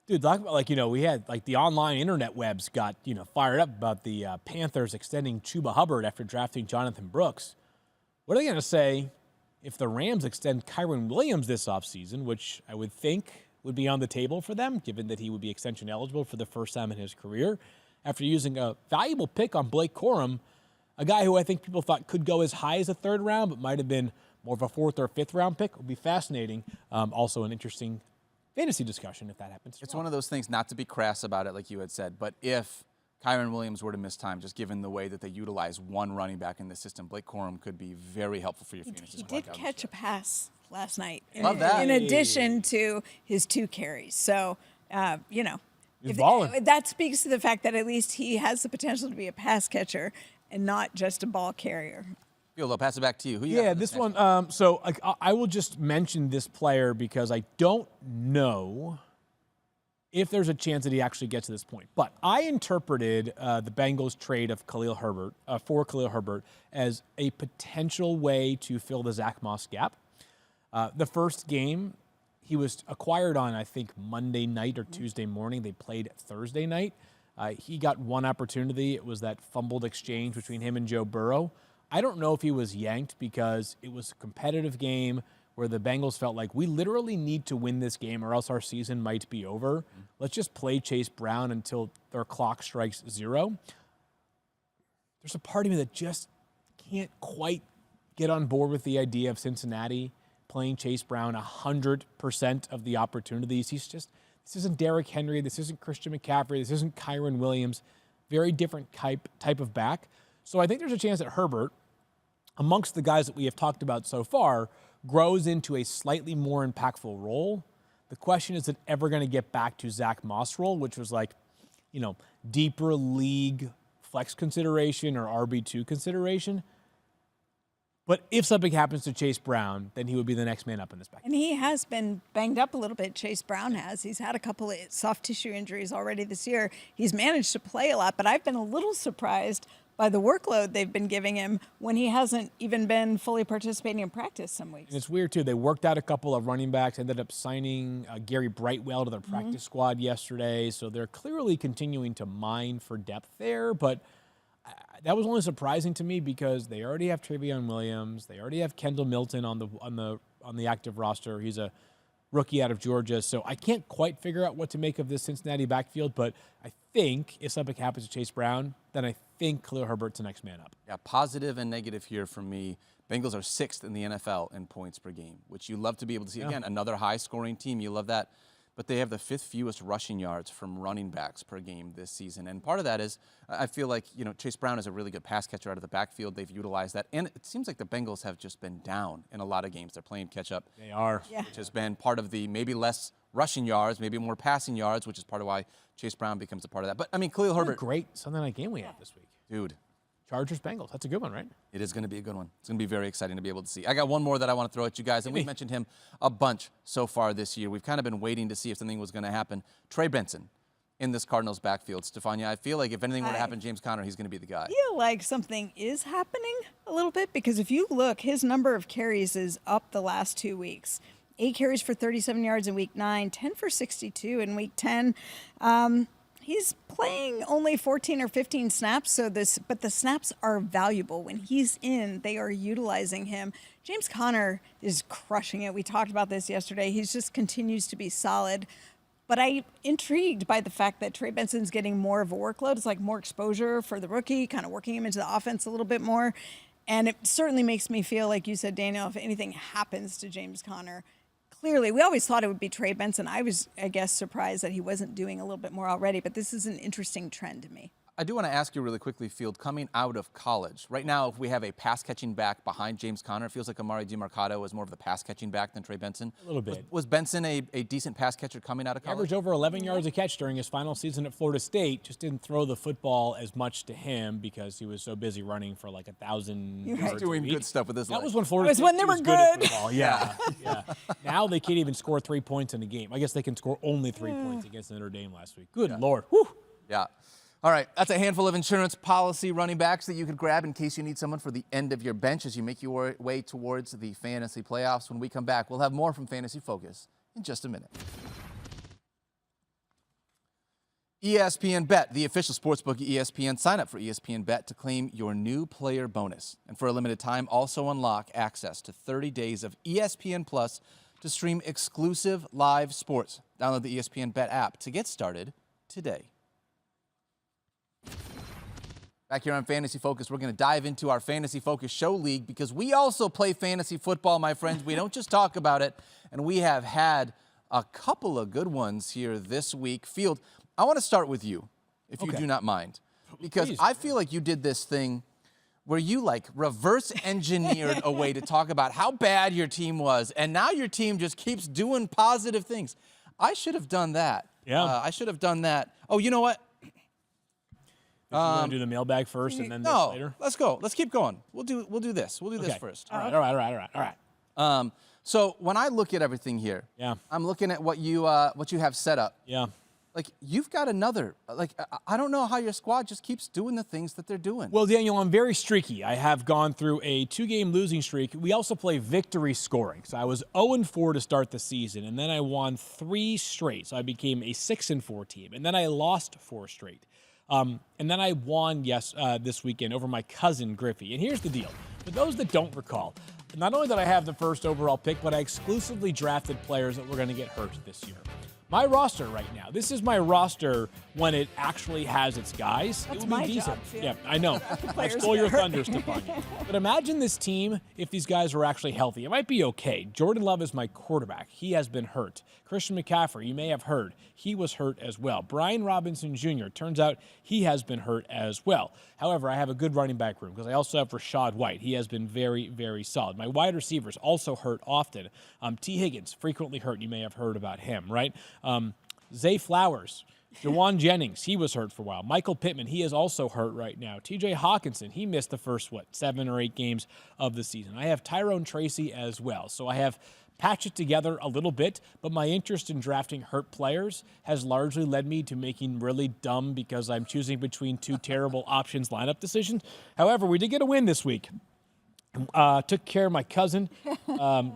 dude, talk about we had the online internet webs got fired up about the Panthers extending Chuba Hubbard after drafting Jonathan Brooks. What are they going to say if the Rams extend Kyren Williams this offseason, which I would think would be on the table for them, given that he would be extension eligible for the first time in his career. After using a valuable pick on Blake Corum, a guy who I think people thought could go as high as a third round, but might have been more of a fourth or fifth round pick, would be fascinating. Also an interesting fantasy discussion if that happens. It's one of those things, not to be crass about it like you had said, but if Kyren Williams were to miss time, just given the way that they utilize one running back in the system, Blake Corum could be very helpful for your fantasy He squad. did catch a pass last night. Love that. In addition to his 2 carries. So, you know, He's balling. that speaks to the fact that at least he has the potential to be a pass catcher and not just a ball carrier. Field, I'll pass it back to you. Who you got Yeah, for this next one. So I will just mention this player because I don't know if there's a chance that he actually gets to this point. But I interpreted the Bengals trade of Khalil Herbert for Khalil Herbert as a potential way to fill the Zach Moss gap. The first game, he was acquired on, I think, Monday night or Tuesday morning. They played Thursday night. He got one opportunity. It was that fumbled exchange between him and Joe Burrow. I don't know if he was yanked because it was a competitive game where the Bengals felt like we literally need to win this game or else our season might be over. Let's just play Chase Brown until their clock strikes 0. There's a part of me that just can't quite get on board with the idea of Cincinnati playing Chase Brown 100% of the opportunities. This isn't Derrick Henry. This isn't Christian McCaffrey. This isn't Kyren Williams. Very different type of back. So I think there's a chance that Herbert, amongst the guys that we have talked about so far, grows into a slightly more impactful role. The question is it ever going to get back to Zach Moss role, which was like, you know, deeper league flex consideration or RB2 consideration. But if something happens to Chase Brown, then he would be the next man up in this back. And he has been banged up a little bit. Chase Brown has. He's had a couple of soft tissue injuries already this year. He's managed to play a lot, but I've been a little surprised by the workload they've been giving him when he hasn't even been fully participating in practice some weeks. And it's weird, too. They worked out a couple of running backs, ended up signing Gary Brightwell to their practice squad yesterday. So they're clearly continuing to mine for depth there. But that was only surprising to me because they already have Trevion Williams. They already have Kendall Milton on the active roster. He's a rookie out of Georgia. So I can't quite figure out what to make of this Cincinnati backfield. But I think if something happens to Chase Brown, then I think Khalil Herbert's the next man up. Yeah, positive and negative here from me. Bengals are 6th in the NFL in points per game, which you love to be able to see. Again, another high-scoring team. You love that. But they have the 5th fewest rushing yards from running backs per game this season. And part of that is I feel like, you know, Chase Brown is a really good pass catcher out of the backfield. They've utilized that. And it seems like the Bengals have just been down in a lot of games. They're playing catch-up. They are. Yeah. Which has been part of the maybe less rushing yards, maybe more passing yards, which is part of why Chase Brown becomes a part of that. But, I mean, Khalil What a Herbert. great Sunday night game we had this week. Dude. Chargers-Bengals. That's a good one, right? It is going to be a good one. It's going to be very exciting to be able to see. I got one more that I want to throw at you guys, and we've mentioned him a bunch so far this year. We've kind of been waiting to see if something was going to happen. Trey Benson in this Cardinals backfield. Stephania, I feel like if anything were to happen, James Conner, he's going to be the guy. I feel like something is happening a little bit because if you look, his number of carries is up the last 2 weeks. 8 carries for 37 yards in week 9, 10 for 62 in week 10. He's playing only 14 or 15 snaps, but the snaps are valuable. When he's in, they are utilizing him. James Conner is crushing it. We talked about this yesterday. He just continues to be solid. But I'm intrigued by the fact that Trey Benson's getting more of a workload. It's like more exposure for the rookie, kind of working him into the offense a little bit more. And it certainly makes me feel, like you said, Daniel, if anything happens to James Conner, clearly, we always thought it would be Trey Benson. I was, I guess, surprised that he wasn't doing a little bit more already, but this is an interesting trend to me. I do want to ask you really quickly, Field, coming out of college, right now, if we have a pass-catching back behind James Conner, it feels like Amari DiMercado is more of the pass-catching back than Trey Benson. A little bit. Was Benson a decent pass catcher coming out of college? Averaged over 11 yards a catch during his final season at Florida State. Just didn't throw the football as much to him because he was so busy running for like 1,000 yards. He's doing a week. good stuff with his That legs. was when Florida was State when they was were good at good. football. Yeah, yeah. Now they can't even score 3 points in a game. I guess they can score only 3 points against Notre Dame last week. Good Lord. Whew. Yeah. All right, that's a handful of insurance policy running backs that you could grab in case you need someone for the end of your bench as you make your way towards the fantasy playoffs. When we come back, we'll have more from Fantasy Focus in just a minute. ESPN Bet, the official sportsbook of ESPN. Sign up for ESPN Bet to claim your new player bonus. And for a limited time, also unlock access to 30 days of ESPN Plus to stream exclusive live sports. Download the ESPN Bet app to get started today. Back here on Fantasy Focus, we're going to dive into our Fantasy Focus Show League because we also play fantasy football, my friends. We don't just talk about it, and we have had a couple of good ones here this week. Field, I want to start with you, if you do not mind, because I feel like you did this thing where you like reverse engineered a way to talk about how bad your team was, and now your team just keeps doing positive things. I should have done that. Yeah. I should have done that. Oh, you know what? You want to do the mailbag first and then this later? Let's go. Let's keep going. We'll do this. We'll do this first. All right. So when I look at everything here, I'm looking at what you have set up. Yeah. Like, you've got another, like, I don't know how your squad just keeps doing the things that they're doing. Well, Daniel, I'm very streaky. I have gone through a 2-game losing streak. We also play victory scoring. So I was 0-4 to start the season, and then I won 3 straight. So I became a 6-4 team, and then I lost 4 straight. And then I won, this weekend over my cousin Griffey. And here's the deal. For those that don't recall, not only did I have the first overall pick, but I exclusively drafted players that were going to get hurt this year. My roster right now, this is my roster when it actually has its guys. That's it would my be decent. job, Phil. Yeah, I know. I stole your thunder, Stephania. But imagine this team if these guys were actually healthy. It might be okay. Jordan Love is my quarterback. He has been hurt. Christian McCaffrey, you may have heard, he was hurt as well. Brian Robinson Jr., turns out he has been hurt as well. However, I have a good running back room because I also have Rashad White. He has been very, very solid. My wide receivers also hurt often. T. Higgins, frequently hurt. You may have heard about him, right? Zay Flowers, Jawan Jennings, he was hurt for a while. Michael Pittman, he is also hurt right now. T.J. Hawkinson, he missed the first, 7 or 8 games of the season. I have Tyrone Tracy as well. So I have patched it together a little bit, but my interest in drafting hurt players has largely led me to making really dumb because I'm choosing between 2 terrible options lineup decisions. However, we did get a win this week. Took care of my cousin,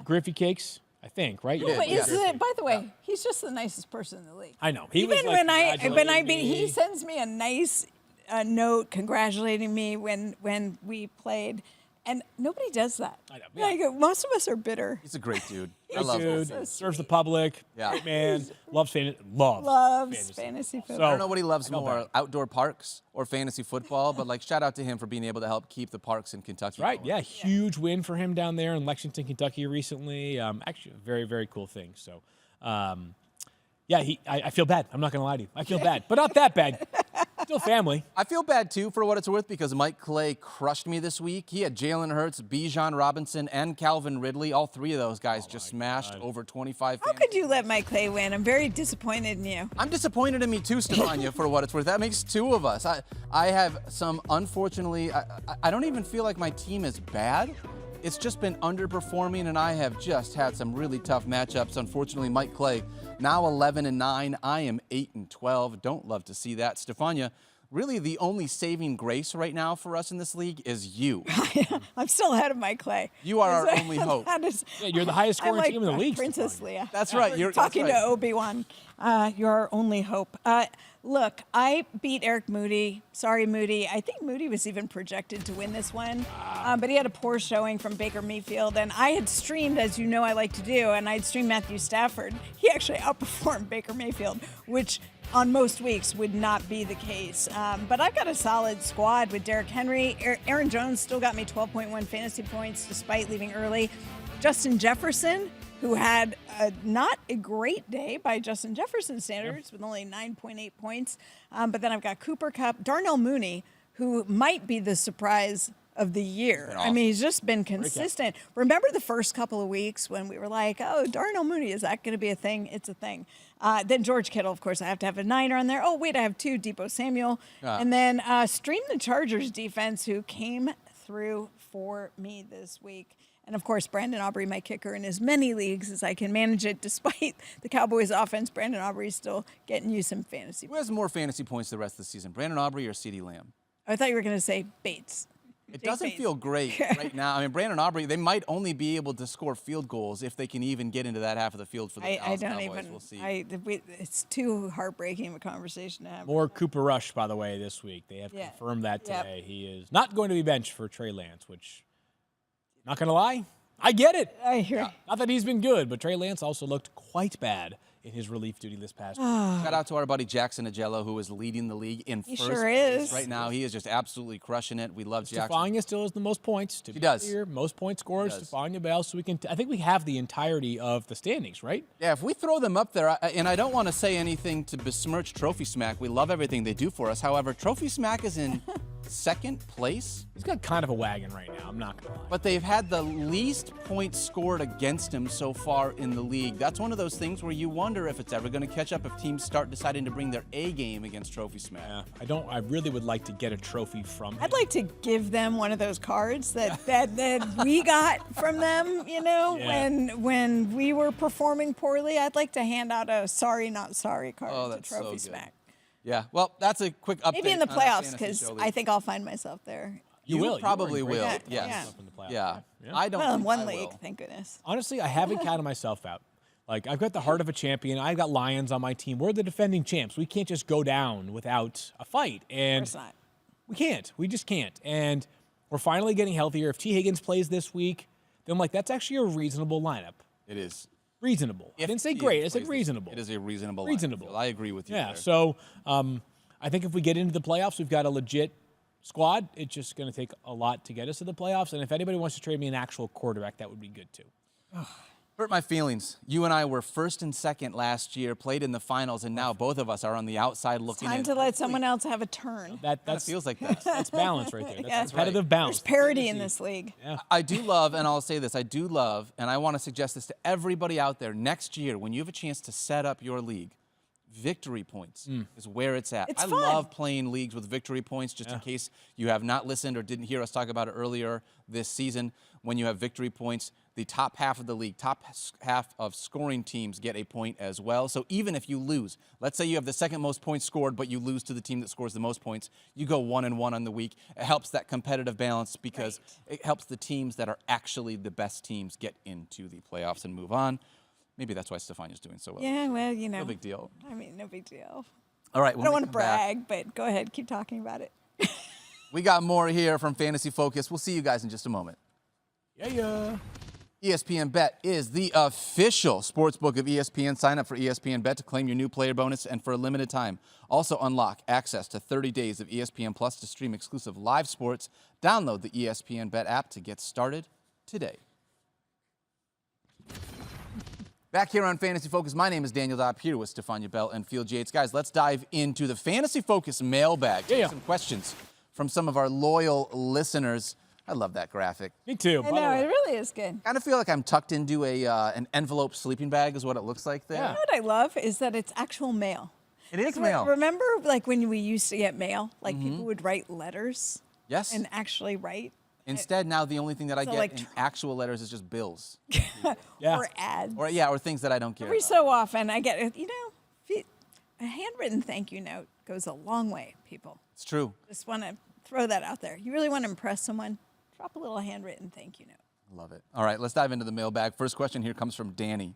Griffey Cakes. I think, right? But by the way, he's just the nicest person in the league. I know. Even when he sends me a nice note congratulating me when we played, and nobody does that. I know. Yeah. Most of us are bitter. He's a great dude. I love him. Serves the public. Yeah. Great man. Loves fantasy fantasy football. I don't know what he loves more, outdoor parks or fantasy football, but like shout out to him for being able to help keep the parks in Kentucky. Right, going. yeah, huge win for him down there in Lexington, Kentucky recently. Actually, a very, very cool thing. So, I feel bad. I'm not going to lie to you. I feel bad, but not that bad. Still family. I feel bad, too, for what it's worth, because Mike Clay crushed me this week. He had Jalen Hurts, Bijan Robinson, and Calvin Ridley. All 3 of those guys just smashed over 25. How could you let Mike Clay win? I'm very disappointed in you. I'm disappointed in me, too, Stephania, for what it's worth. That makes 2 of us. I have some, unfortunately, I don't even feel like my team is bad. It's just been underperforming, and I have just had some really tough matchups. Unfortunately, Mike Clay, now 11-9. I am 8-12. Don't love to see that. Stephania, really the only saving grace right now for us in this league is you. I'm still ahead of Mike Clay. You are our only hope. You're the highest scoring team in the league. Princess Leia. That's right. You're talking to Obi-Wan. You're our only hope. Look, I beat Eric Moody. Sorry, Moody. I think Moody was even projected to win this one, but he had a poor showing from Baker Mayfield, and I had streamed, as you know I like to do, and I had streamed Matthew Stafford. He actually outperformed Baker Mayfield, which on most weeks would not be the case. But I've got a solid squad with Derrick Henry. Aaron Jones still got me 12.1 fantasy points despite leaving early. Justin Jefferson, who had not a great day by Justin Jefferson standards with only 9.8 points. But then I've got Cooper Kupp, Darnell Mooney, who might be the surprise of the year. I mean, he's just been consistent. Remember the first couple of weeks when we were like, oh, Darnell Mooney, is that going to be a thing? It's a thing. Then George Kittle, of course, I have to have a Niner on there. Oh, wait, I have 2, Deebo Samuel. And then stream the Chargers defense, who came through for me this week. And, of course, Brandon Aubrey, my kicker, in as many leagues as I can manage it. Despite the Cowboys' offense, Brandon Aubrey is still getting you some fantasy points. Who has more fantasy points the rest of the season, Brandon Aubrey or CeeDee Lamb? I thought you were going to say Bates. It doesn't feel great right now. I mean, Brandon Aubrey, they might only be able to score field goals if they can even get into that half of the field for the Dallas Cowboys. We'll see. It's too heartbreaking of a conversation to have. More Cooper Rush, by the way, this week. They have confirmed that today. He is not going to be benched for Trey Lance, which, not going to lie, I get it. I hear. Not that he's been good, but Trey Lance also looked quite bad in his relief duty this past week. Shout out to our buddy Jackson Agello, who is leading the league in first sure place is. right now. He is just absolutely crushing it. We love Jackson. Stephania still has the most points. To He be does. clear, most point scorers, He does. Stephania Bell. So we can. I think we have the entirety of the standings, right? Yeah, if we throw them up there, and I don't want to say anything to besmirch Trophy Smack. We love everything they do for us. However, Trophy Smack is in second place, He's got kind of a wagon right now. I'm not gonna lie. but they've had the least points scored against him so far in the league. That's one of those things where you wonder if it's ever going to catch up if teams start deciding to bring their A game against Trophy Smack. Yeah, I really would like to get a trophy from him. I'd like to give them one of those cards that we got from them, Yeah. when we were performing poorly. I'd like to hand out a sorry, not sorry card Oh, to that's so Trophy good. Smack. Yeah, well, that's a quick update. Maybe in the on our playoffs, fantasy because show I league. think I'll find myself there. You will. Probably You were in will. great Yeah, Yes. stuff in the playoffs. Yeah. Yeah. I don't Well, in think one I league, will. thank goodness. Honestly, I haven't counted myself out. Like, I've got the heart of a champion. I've got Lions on my team. We're the defending champs. We can't just go down without a fight. Of And course not. we can't. We just can't. And we're finally getting healthier. If T. Higgins plays this week, then I'm like, that's actually a reasonable lineup. It is. Reasonable. I If didn't say T. great. I plays said this- reasonable. It is a reasonable. Reasonable. lineup. I agree with you. Yeah. there. So I think if we get into the playoffs, we've got a legit squad. It's just going to take a lot to get us to the playoffs. And if anybody wants to trade me an actual quarterback, that would be good too. Hurt my feelings. You and I were first and second last year, played in the finals, and now both of us are on the outside looking in. Time to let someone else have a turn. That That's feels like that. that's balance right there. That's Yeah. competitive There's balance. parity in this league. I do love, and I'll say this, I do love, and I want to suggest this to everybody out there. Next year, when you have a chance to set up your league, victory points is where it's at. It's I fun. love playing leagues with victory points, just in case you have not listened or didn't hear us talk about it earlier this season. When you have victory points, the top half of the league, top half of scoring teams get a point as well. So even if you lose, let's say you have the second most points scored, but you lose to the team that scores the most points, you go 1-1 on the week. It helps that competitive balance because it helps the teams that are actually the best teams get into the playoffs and move on. Maybe that's why Stephania's doing so well. Yeah, well, No big deal. I mean, no big deal. All right. I don't want to brag, but go ahead, keep talking about it. We got more here from Fantasy Focus. We'll see you guys in just a moment. Yeah. ESPN Bet is the official sportsbook of ESPN. Sign up for ESPN Bet to claim your new player bonus and for a limited time. Also unlock access to 30 days of ESPN Plus to stream exclusive live sports. Download the ESPN Bet app to get started today. Back here on Fantasy Focus, my name is Daniel Dopp, here with Stephania Bell and Field Yates. Guys, let's dive into the Fantasy Focus mailbag. Yeah. Some questions from some of our loyal listeners. I love that graphic. Me too. I by the know, way. it really is good. Kind of feel like I'm tucked into an envelope sleeping bag is what it looks like there. Yeah. You know what I love is that it's actual mail. It is So mail. Remember, like when we used to get mail, like people would write letters Yes. and actually write, Instead, now the only thing that I So, get like, in actual letters is just bills. Yeah. or ads. Or things that I don't care Every about. so often, I get, a handwritten thank you note goes a long way, people. It's true. Just want to throw that out there. You really want to impress someone? Drop a little handwritten thank you note. I love it. All right, let's dive into the mailbag. First question here comes from Danny.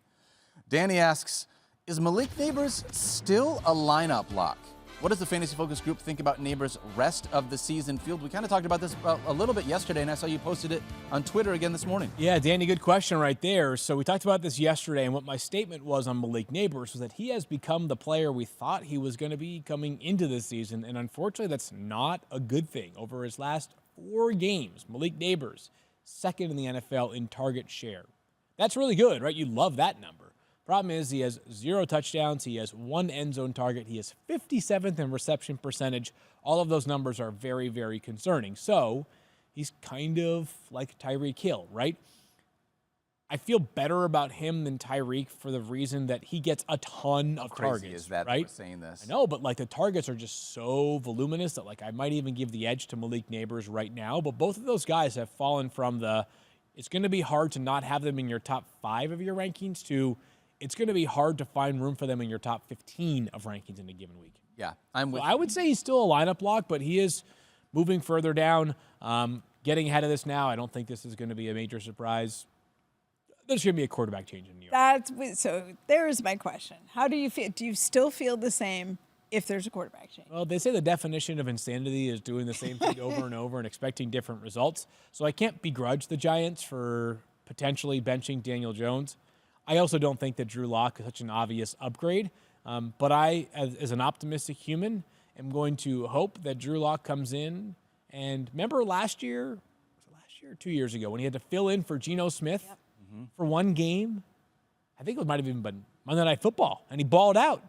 Danny asks, is Malik Neighbors still a lineup lock? What does the Fantasy Focus group think about Neighbors' rest of the season field? We kind of talked about this a little bit yesterday, and I saw you posted it on Twitter again this morning. Yeah, Danny, good question right there. So we talked about this yesterday, and what my statement was on Malik Neighbors was that he has become the player we thought he was going to be coming into this season, and unfortunately that's not a good thing. Over his last 4 games, Malik Neighbors, second in the NFL in target share. That's really good, right? You love that number. Problem is he has 0 touchdowns. He has 1 end zone target. He is 57th in reception percentage. All of those numbers are very, very concerning. So he's kind of like Tyreek Hill, right? I feel better about him than Tyreek for the reason that he gets a ton of Crazy targets, is that right? we're saying this. I know, but like the targets are just so voluminous that like I might even give the edge to Malik Neighbors right now. But both of those guys have fallen from it's going to be hard to not have them in your top 5 of your rankings to it's going to be hard to find room for them in your top 15 of rankings in a given week. Yeah, I'm with So I would say he's still a lineup lock, but he is moving further down, getting ahead of this now. I don't think this is going to be a major surprise. There's going to be a quarterback change in New York. So there's my question. How do you feel? Do you still feel the same if there's a quarterback change? Well, they say the definition of insanity is doing the same thing over and over and expecting different results. So I can't begrudge the Giants for potentially benching Daniel Jones. I also don't think that Drew Lock is such an obvious upgrade. But I, as an optimistic human, am going to hope that Drew Lock comes in. And remember last year, was it last year or 2 years ago, when he had to fill in for Geno Smith for one game? I think it might have even been Monday Night Football, and he balled out.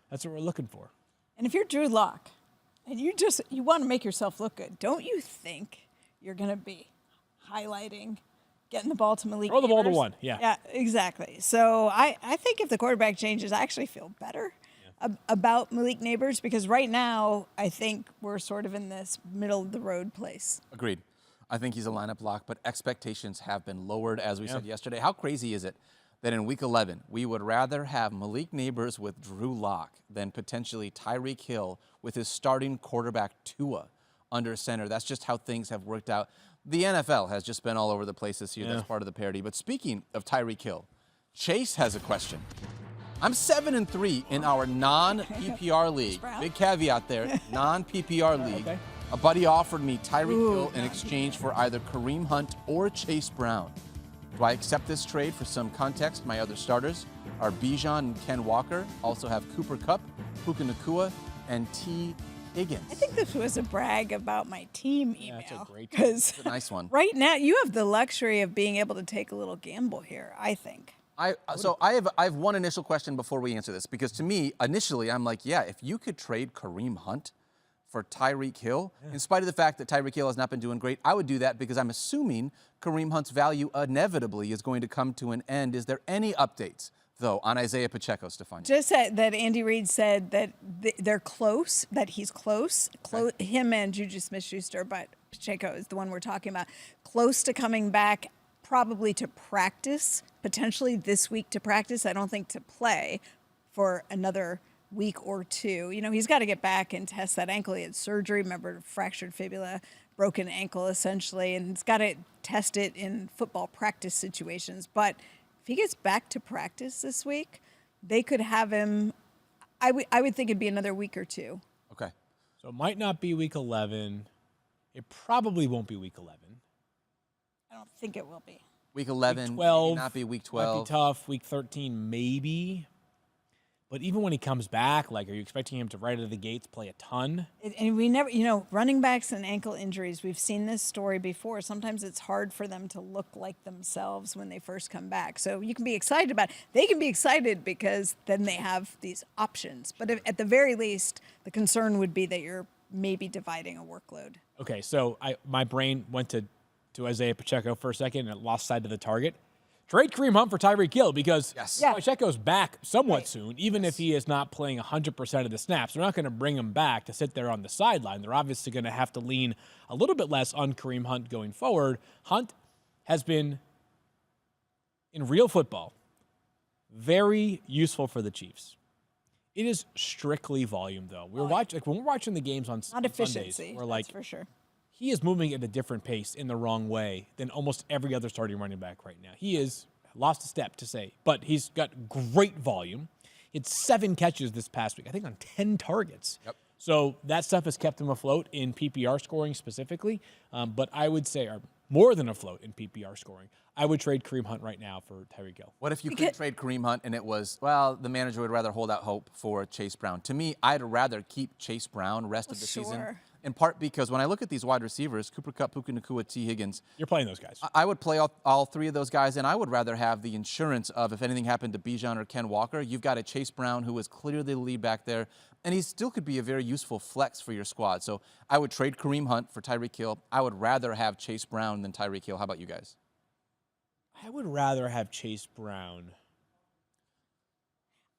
That's what we're looking for. And if you're Drew Lock and you want to make yourself look good, don't you think you're going to be highlighting getting the ball to Malik Throw the ball to Neighbors? one, yeah. Yeah, exactly. So I think if the quarterback changes, I actually feel better about Malik Neighbors, because right now I think we're sort of in this middle-of-the-road place. Agreed. I think he's a lineup lock, but expectations have been lowered, as we said yesterday. How crazy is it that in Week 11 we would rather have Malik Neighbors with Drew Lock than potentially Tyreek Hill with his starting quarterback Tua under center? That's just how things have worked out. The NFL has just been all over the place this year. That's part of the parody. But speaking of Tyreek Hill, Chase has a question. I'm 7-3 in our non-PPR league. Big caveat there, non-PPR league. Okay. A buddy offered me Tyreek Hill in exchange for either Kareem Hunt or Chase Brown. Do I accept this trade? For some context, my other starters are Bijan and Ken Walker. Also have Cooper Kupp, Puka Nacua, and T. Higgins. I think this was a brag about my team email. That's a great because It's a nice one. right now you have the luxury of being able to take a little gamble here, I think. I have one initial question before we answer this, because to me, initially, I'm like, yeah, if you could trade Kareem Hunt for Tyreek Hill, in spite of the fact that Tyreek Hill has not been doing great, I would do that because I'm assuming Kareem Hunt's value inevitably is going to come to an end. Is there any updates, though, on Isaiah Pacheco, Stephania? Just that Andy Reid said that they're close, that he's close. Him and Juju Smith-Schuster, but Pacheco is the one we're talking about, close to coming back, probably to practice, potentially this week to practice. I don't think to play for another week or two. You know, he's got to get back and test that ankle. He had surgery, remember, fractured fibula, broken ankle essentially, and he's got to test it in football practice situations. But if he gets back to practice this week, they could have him. I would think it'd be another week or two. Okay. So it might not be Week 11. It probably won't be Week 11. I don't think it will be. Week 11, Week 12, maybe not be Week 12. Might be tough. Week 13, maybe. But even when he comes back, like, are you expecting him to right out of the gates play a ton? And we never, you know, running backs and ankle injuries, we've seen this story before. Sometimes it's hard for them to look like themselves when they first come back. So you can be excited about it. They can be excited because then they have these options. But at the very least, the concern would be that you're maybe dividing a workload. Okay, so my brain went to Isaiah Pacheco for a second and it lost sight of the target. Trade Kareem Hunt for Tyreek Hill because Pacheco's back somewhat soon, even if he is not playing 100% of the snaps. They're not going to bring him back to sit there on the sideline. They're obviously going to have to lean a little bit less on Kareem Hunt going forward. Hunt has been, in real football, very useful for the Chiefs. It is strictly volume, though. We're watching, like when we're watching the games on Not efficiency, Sundays, we're like, that's for sure. he is moving at a different pace in the wrong way than almost every other starting running back right now. He is lost a step to say, but he's got great volume. He had 7 catches this past week, I think on 10 targets. Yep. So that stuff has kept him afloat in PPR scoring specifically. But I would say, or more than afloat in PPR scoring, I would trade Kareem Hunt right now for Tyreek Hill. What if you could trade Kareem Hunt and it was, well, the manager would rather hold out hope for Chase Brown? To me, I'd rather keep Chase Brown rest of the season. In part because when I look at these wide receivers, Cooper Kupp, Puka Nacua, T. Higgins, You're playing those guys. I would play all 3 of those guys, and I would rather have the insurance of if anything happened to Bijan or Ken Walker, you've got a Chase Brown who is clearly the lead back there, and he still could be a very useful flex for your squad. So I would trade Kareem Hunt for Tyreek Hill. I would rather have Chase Brown than Tyreek Hill. How about you guys? I would rather have Chase Brown.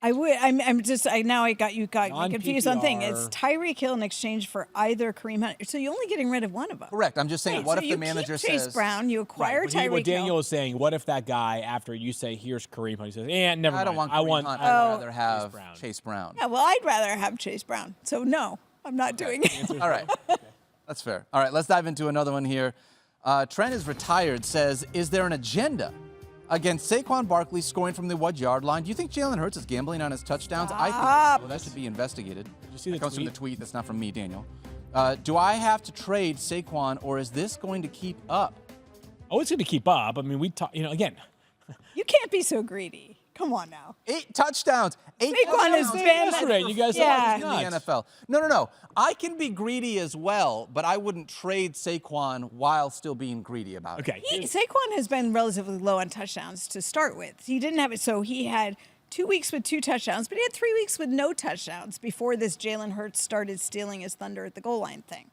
I would. I'm just. Now I got you confused on thing. Non-PPR. It's Tyreek Hill in exchange for either Kareem Hunt. So you're only getting rid of one of them. Correct. I'm just saying, Right, what so if you the manager keep Chase says Brown, you acquire What Tyreek Daniel Hill. is saying, what if that guy, after you say, here's Kareem Hunt, he says, never I mind. don't want I Kareem want Hunt. Oh. I'd rather have Chase Brown. Yeah, well, I'd rather have Chase Brown. So no, I'm not doing it. All right. That's fair. All right, let's dive into another one here. Trent is retired, says, is there an agenda against Saquon Barkley scoring from the 1-yard line? Do you think Jalen Hurts is gambling on his touchdowns? I think well, that should be investigated. Did you see the that comes tweet? from the tweet. That's not from me, Daniel. Do I have to trade Saquon, or is this going to keep up? Oh, it's going to keep up. I mean, again, You can't be so greedy. Come on now. 8 touchdowns. Saquon 8 has touchdowns been- Yesterday, you guys Yeah. said in the NFL. No. I can be greedy as well, but I wouldn't trade Saquon while still being greedy about it. Okay. Saquon has been relatively low on touchdowns to start with. He didn't have it, so he had 2 weeks with 2 touchdowns, but he had 3 weeks with no touchdowns before this Jalen Hurts started stealing his thunder at the goal line thing.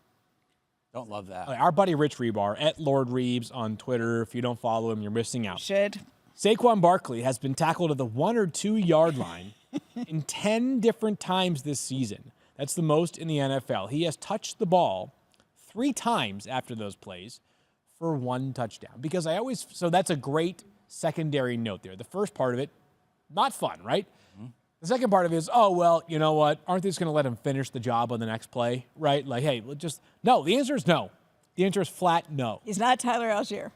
Don't love that. Our buddy Rich Rebar at Lord Reeves on Twitter. If you don't follow him, you're missing out. Should. Saquon Barkley has been tackled at the 1 or 2 yard line in 10 different times this season. That's the most in the NFL. He has touched the ball 3 times after those plays for 1 touchdown. Because so that's a great secondary note there. The first part of it, not fun, right? The second part of it is, oh, well, you know what? Aren't they just going to let him finish the job on the next play, right? Like, hey, no. The answer is no. The answer is flat no. He's not Tyler Algier.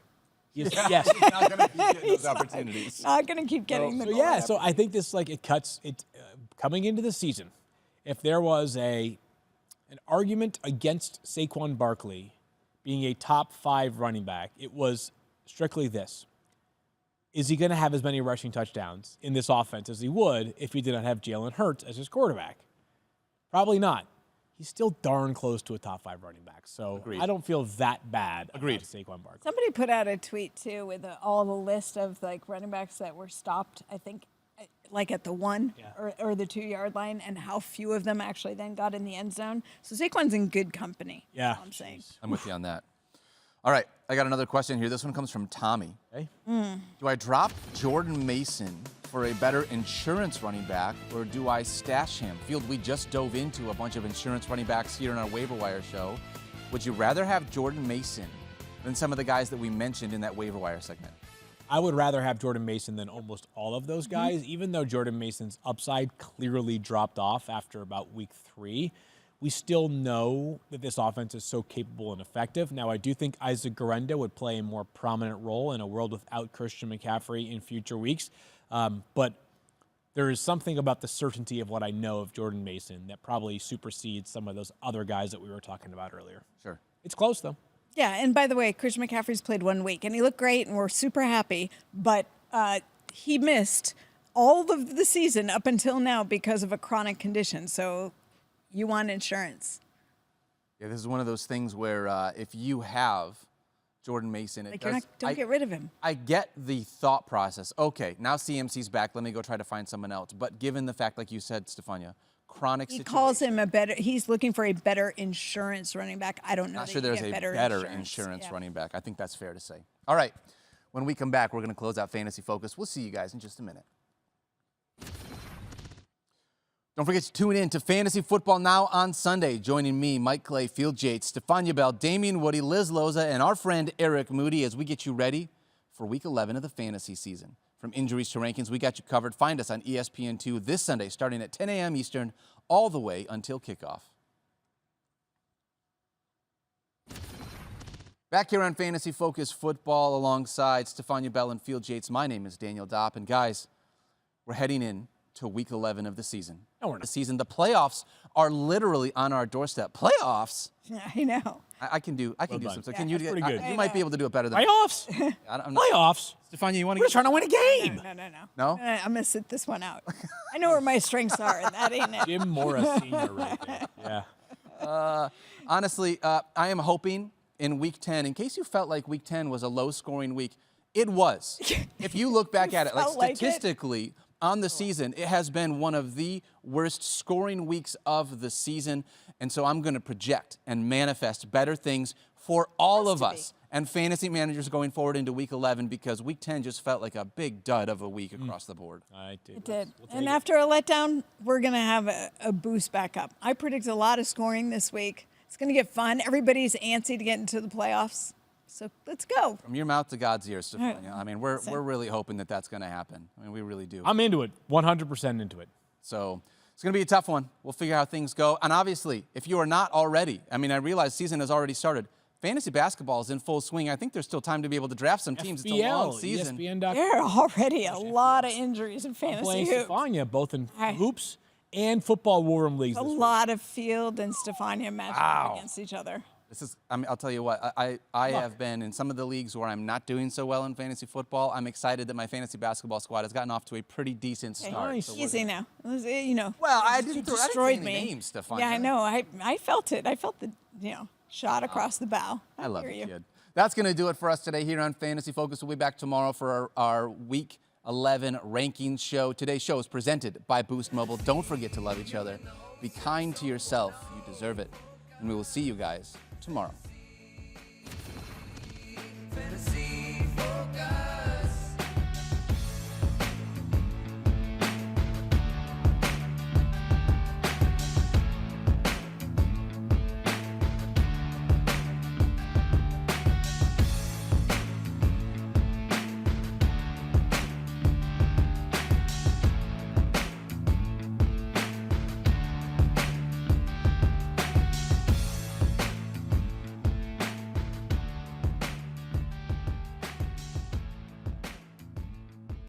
Yes. He's not going to keep getting those opportunities. Not going to keep getting the goal. So I think this, it cuts it coming into the season. If there was an argument against Saquon Barkley being a top 5 running back, it was strictly this. Is he going to have as many rushing touchdowns in this offense as he would if he did not have Jalen Hurts as his quarterback? Probably not. He's still darn close to a top 5 running back. So Agreed. I don't feel that bad Agreed. about Saquon Barkley. Somebody put out a tweet, too, with all the list of, running backs that were stopped, I think, at the 1 or the 2 yard line, and how few of them actually then got in the end zone. So Saquon's in good company. Yeah. That's all I'm saying. I'm with you on that. All right, I got another question here. This one comes from Tommy. Okay. Do I drop Jordan Mason for a better insurance running back, or do I stash him? Field, we just dove into a bunch of insurance running backs here in our waiver wire show. Would you rather have Jordan Mason than some of the guys that we mentioned in that waiver wire segment? I would rather have Jordan Mason than almost all of those guys, even though Jordan Mason's upside clearly dropped off after about week 3. We still know that this offense is so capable and effective. Now, I do think Isaac Garenda would play a more prominent role in a world without Christian McCaffrey in future weeks. But there is something about the certainty of what I know of Jordan Mason that probably supersedes some of those other guys that we were talking about earlier. Sure. It's close, though. Yeah, and by the way, Christian McCaffrey's played 1 week, and he looked great, and we're super happy, but he missed all of the season up until now because of a chronic condition. So you want insurance. Yeah, this is one of those things where if you have Jordan Mason, Don't get rid of him. I get the thought process. Okay, now CMC's back. Let me go try to find someone else. But given the fact, like you said, Stephania, chronic He situation. calls him he's looking for a better insurance running back. I don't know. Not that sure you there's get a better insurance Yeah. running back. I think that's fair to say. All right, when we come back, we're going to close out Fantasy Focus. We'll see you guys in just a minute. Don't forget to tune in to Fantasy Football Now on Sunday. Joining me, Mike Clay, Field Yates, Stephania Bell, Damian Woody, Liz Loza, and our friend Eric Moody as we get you ready for Week 11 of the fantasy season. From injuries to rankings, we got you covered. Find us on ESPN2 this Sunday, starting at 10 a.m. Eastern, all the way until kickoff. Back here on Fantasy Focus Football alongside Stephania Bell and Field Yates. My name is Daniel Dopp, and guys, we're heading in to Week 11 of the season. No, we're not. The season, the playoffs are literally on our doorstep. Playoffs? Yeah, I know. I can do Well some. done. So Yeah, can you? that's pretty good. You might be able to do it better than Playoffs? I'm not- Playoffs? Stephania, you want We're to? just trying to win a game. No. No? I'm going to sit this one out. I know where my strengths are, and that ain't it. Jim Morris Sr. right there. Yeah. Honestly, I am hoping in Week 10, in case you felt like Week 10 was a low-scoring week, it was. If you look back at it, felt like it? statistically, on the season, it has been one of the worst scoring weeks of the season. And so I'm going to project and manifest better things for all of us and fantasy managers going forward into Week 11, because Week 10 just felt like a big dud of a week across the board. I did. It did. We'll take And it. after a letdown, we're going to have a boost back up. I predict a lot of scoring this week. It's going to get fun. Everybody's antsy to get into the playoffs. So let's go. From your mouth to God's ears, Stephania. right. I mean, we're really hoping that that's going to happen. I mean, we really do. I'm into it. 100% into it. So it's going to be a tough one. We'll figure out how things go. And obviously, if you are not already, I mean, I realize season has already started. Fantasy basketball is in full swing. I think there's still time to be able to draft some teams. It's a long season. ESPN.com. There are already a lot of injuries in fantasy Playing hoops. Stephania, both in Hi. hoops and football war room leagues A this week. lot of Field and Stephania matched up Wow. against each other. I'll tell you what, I have been in some of the leagues where I'm not doing so well in fantasy football. I'm excited that my fantasy basketball squad has gotten off to a pretty decent start. Nice. So Easy now. You know. Well, I you didn't destroyed say any me. names, Stephania. Yeah, I know. I felt it. I felt the shot across the bow. I love hear it, you. kid. That's going to do it for us today here on Fantasy Focus. We'll be back tomorrow for our Week 11 rankings show. Today's show is presented by Boost Mobile. Don't forget to love each other. Be kind to yourself. You deserve it. And we will see you guys tomorrow.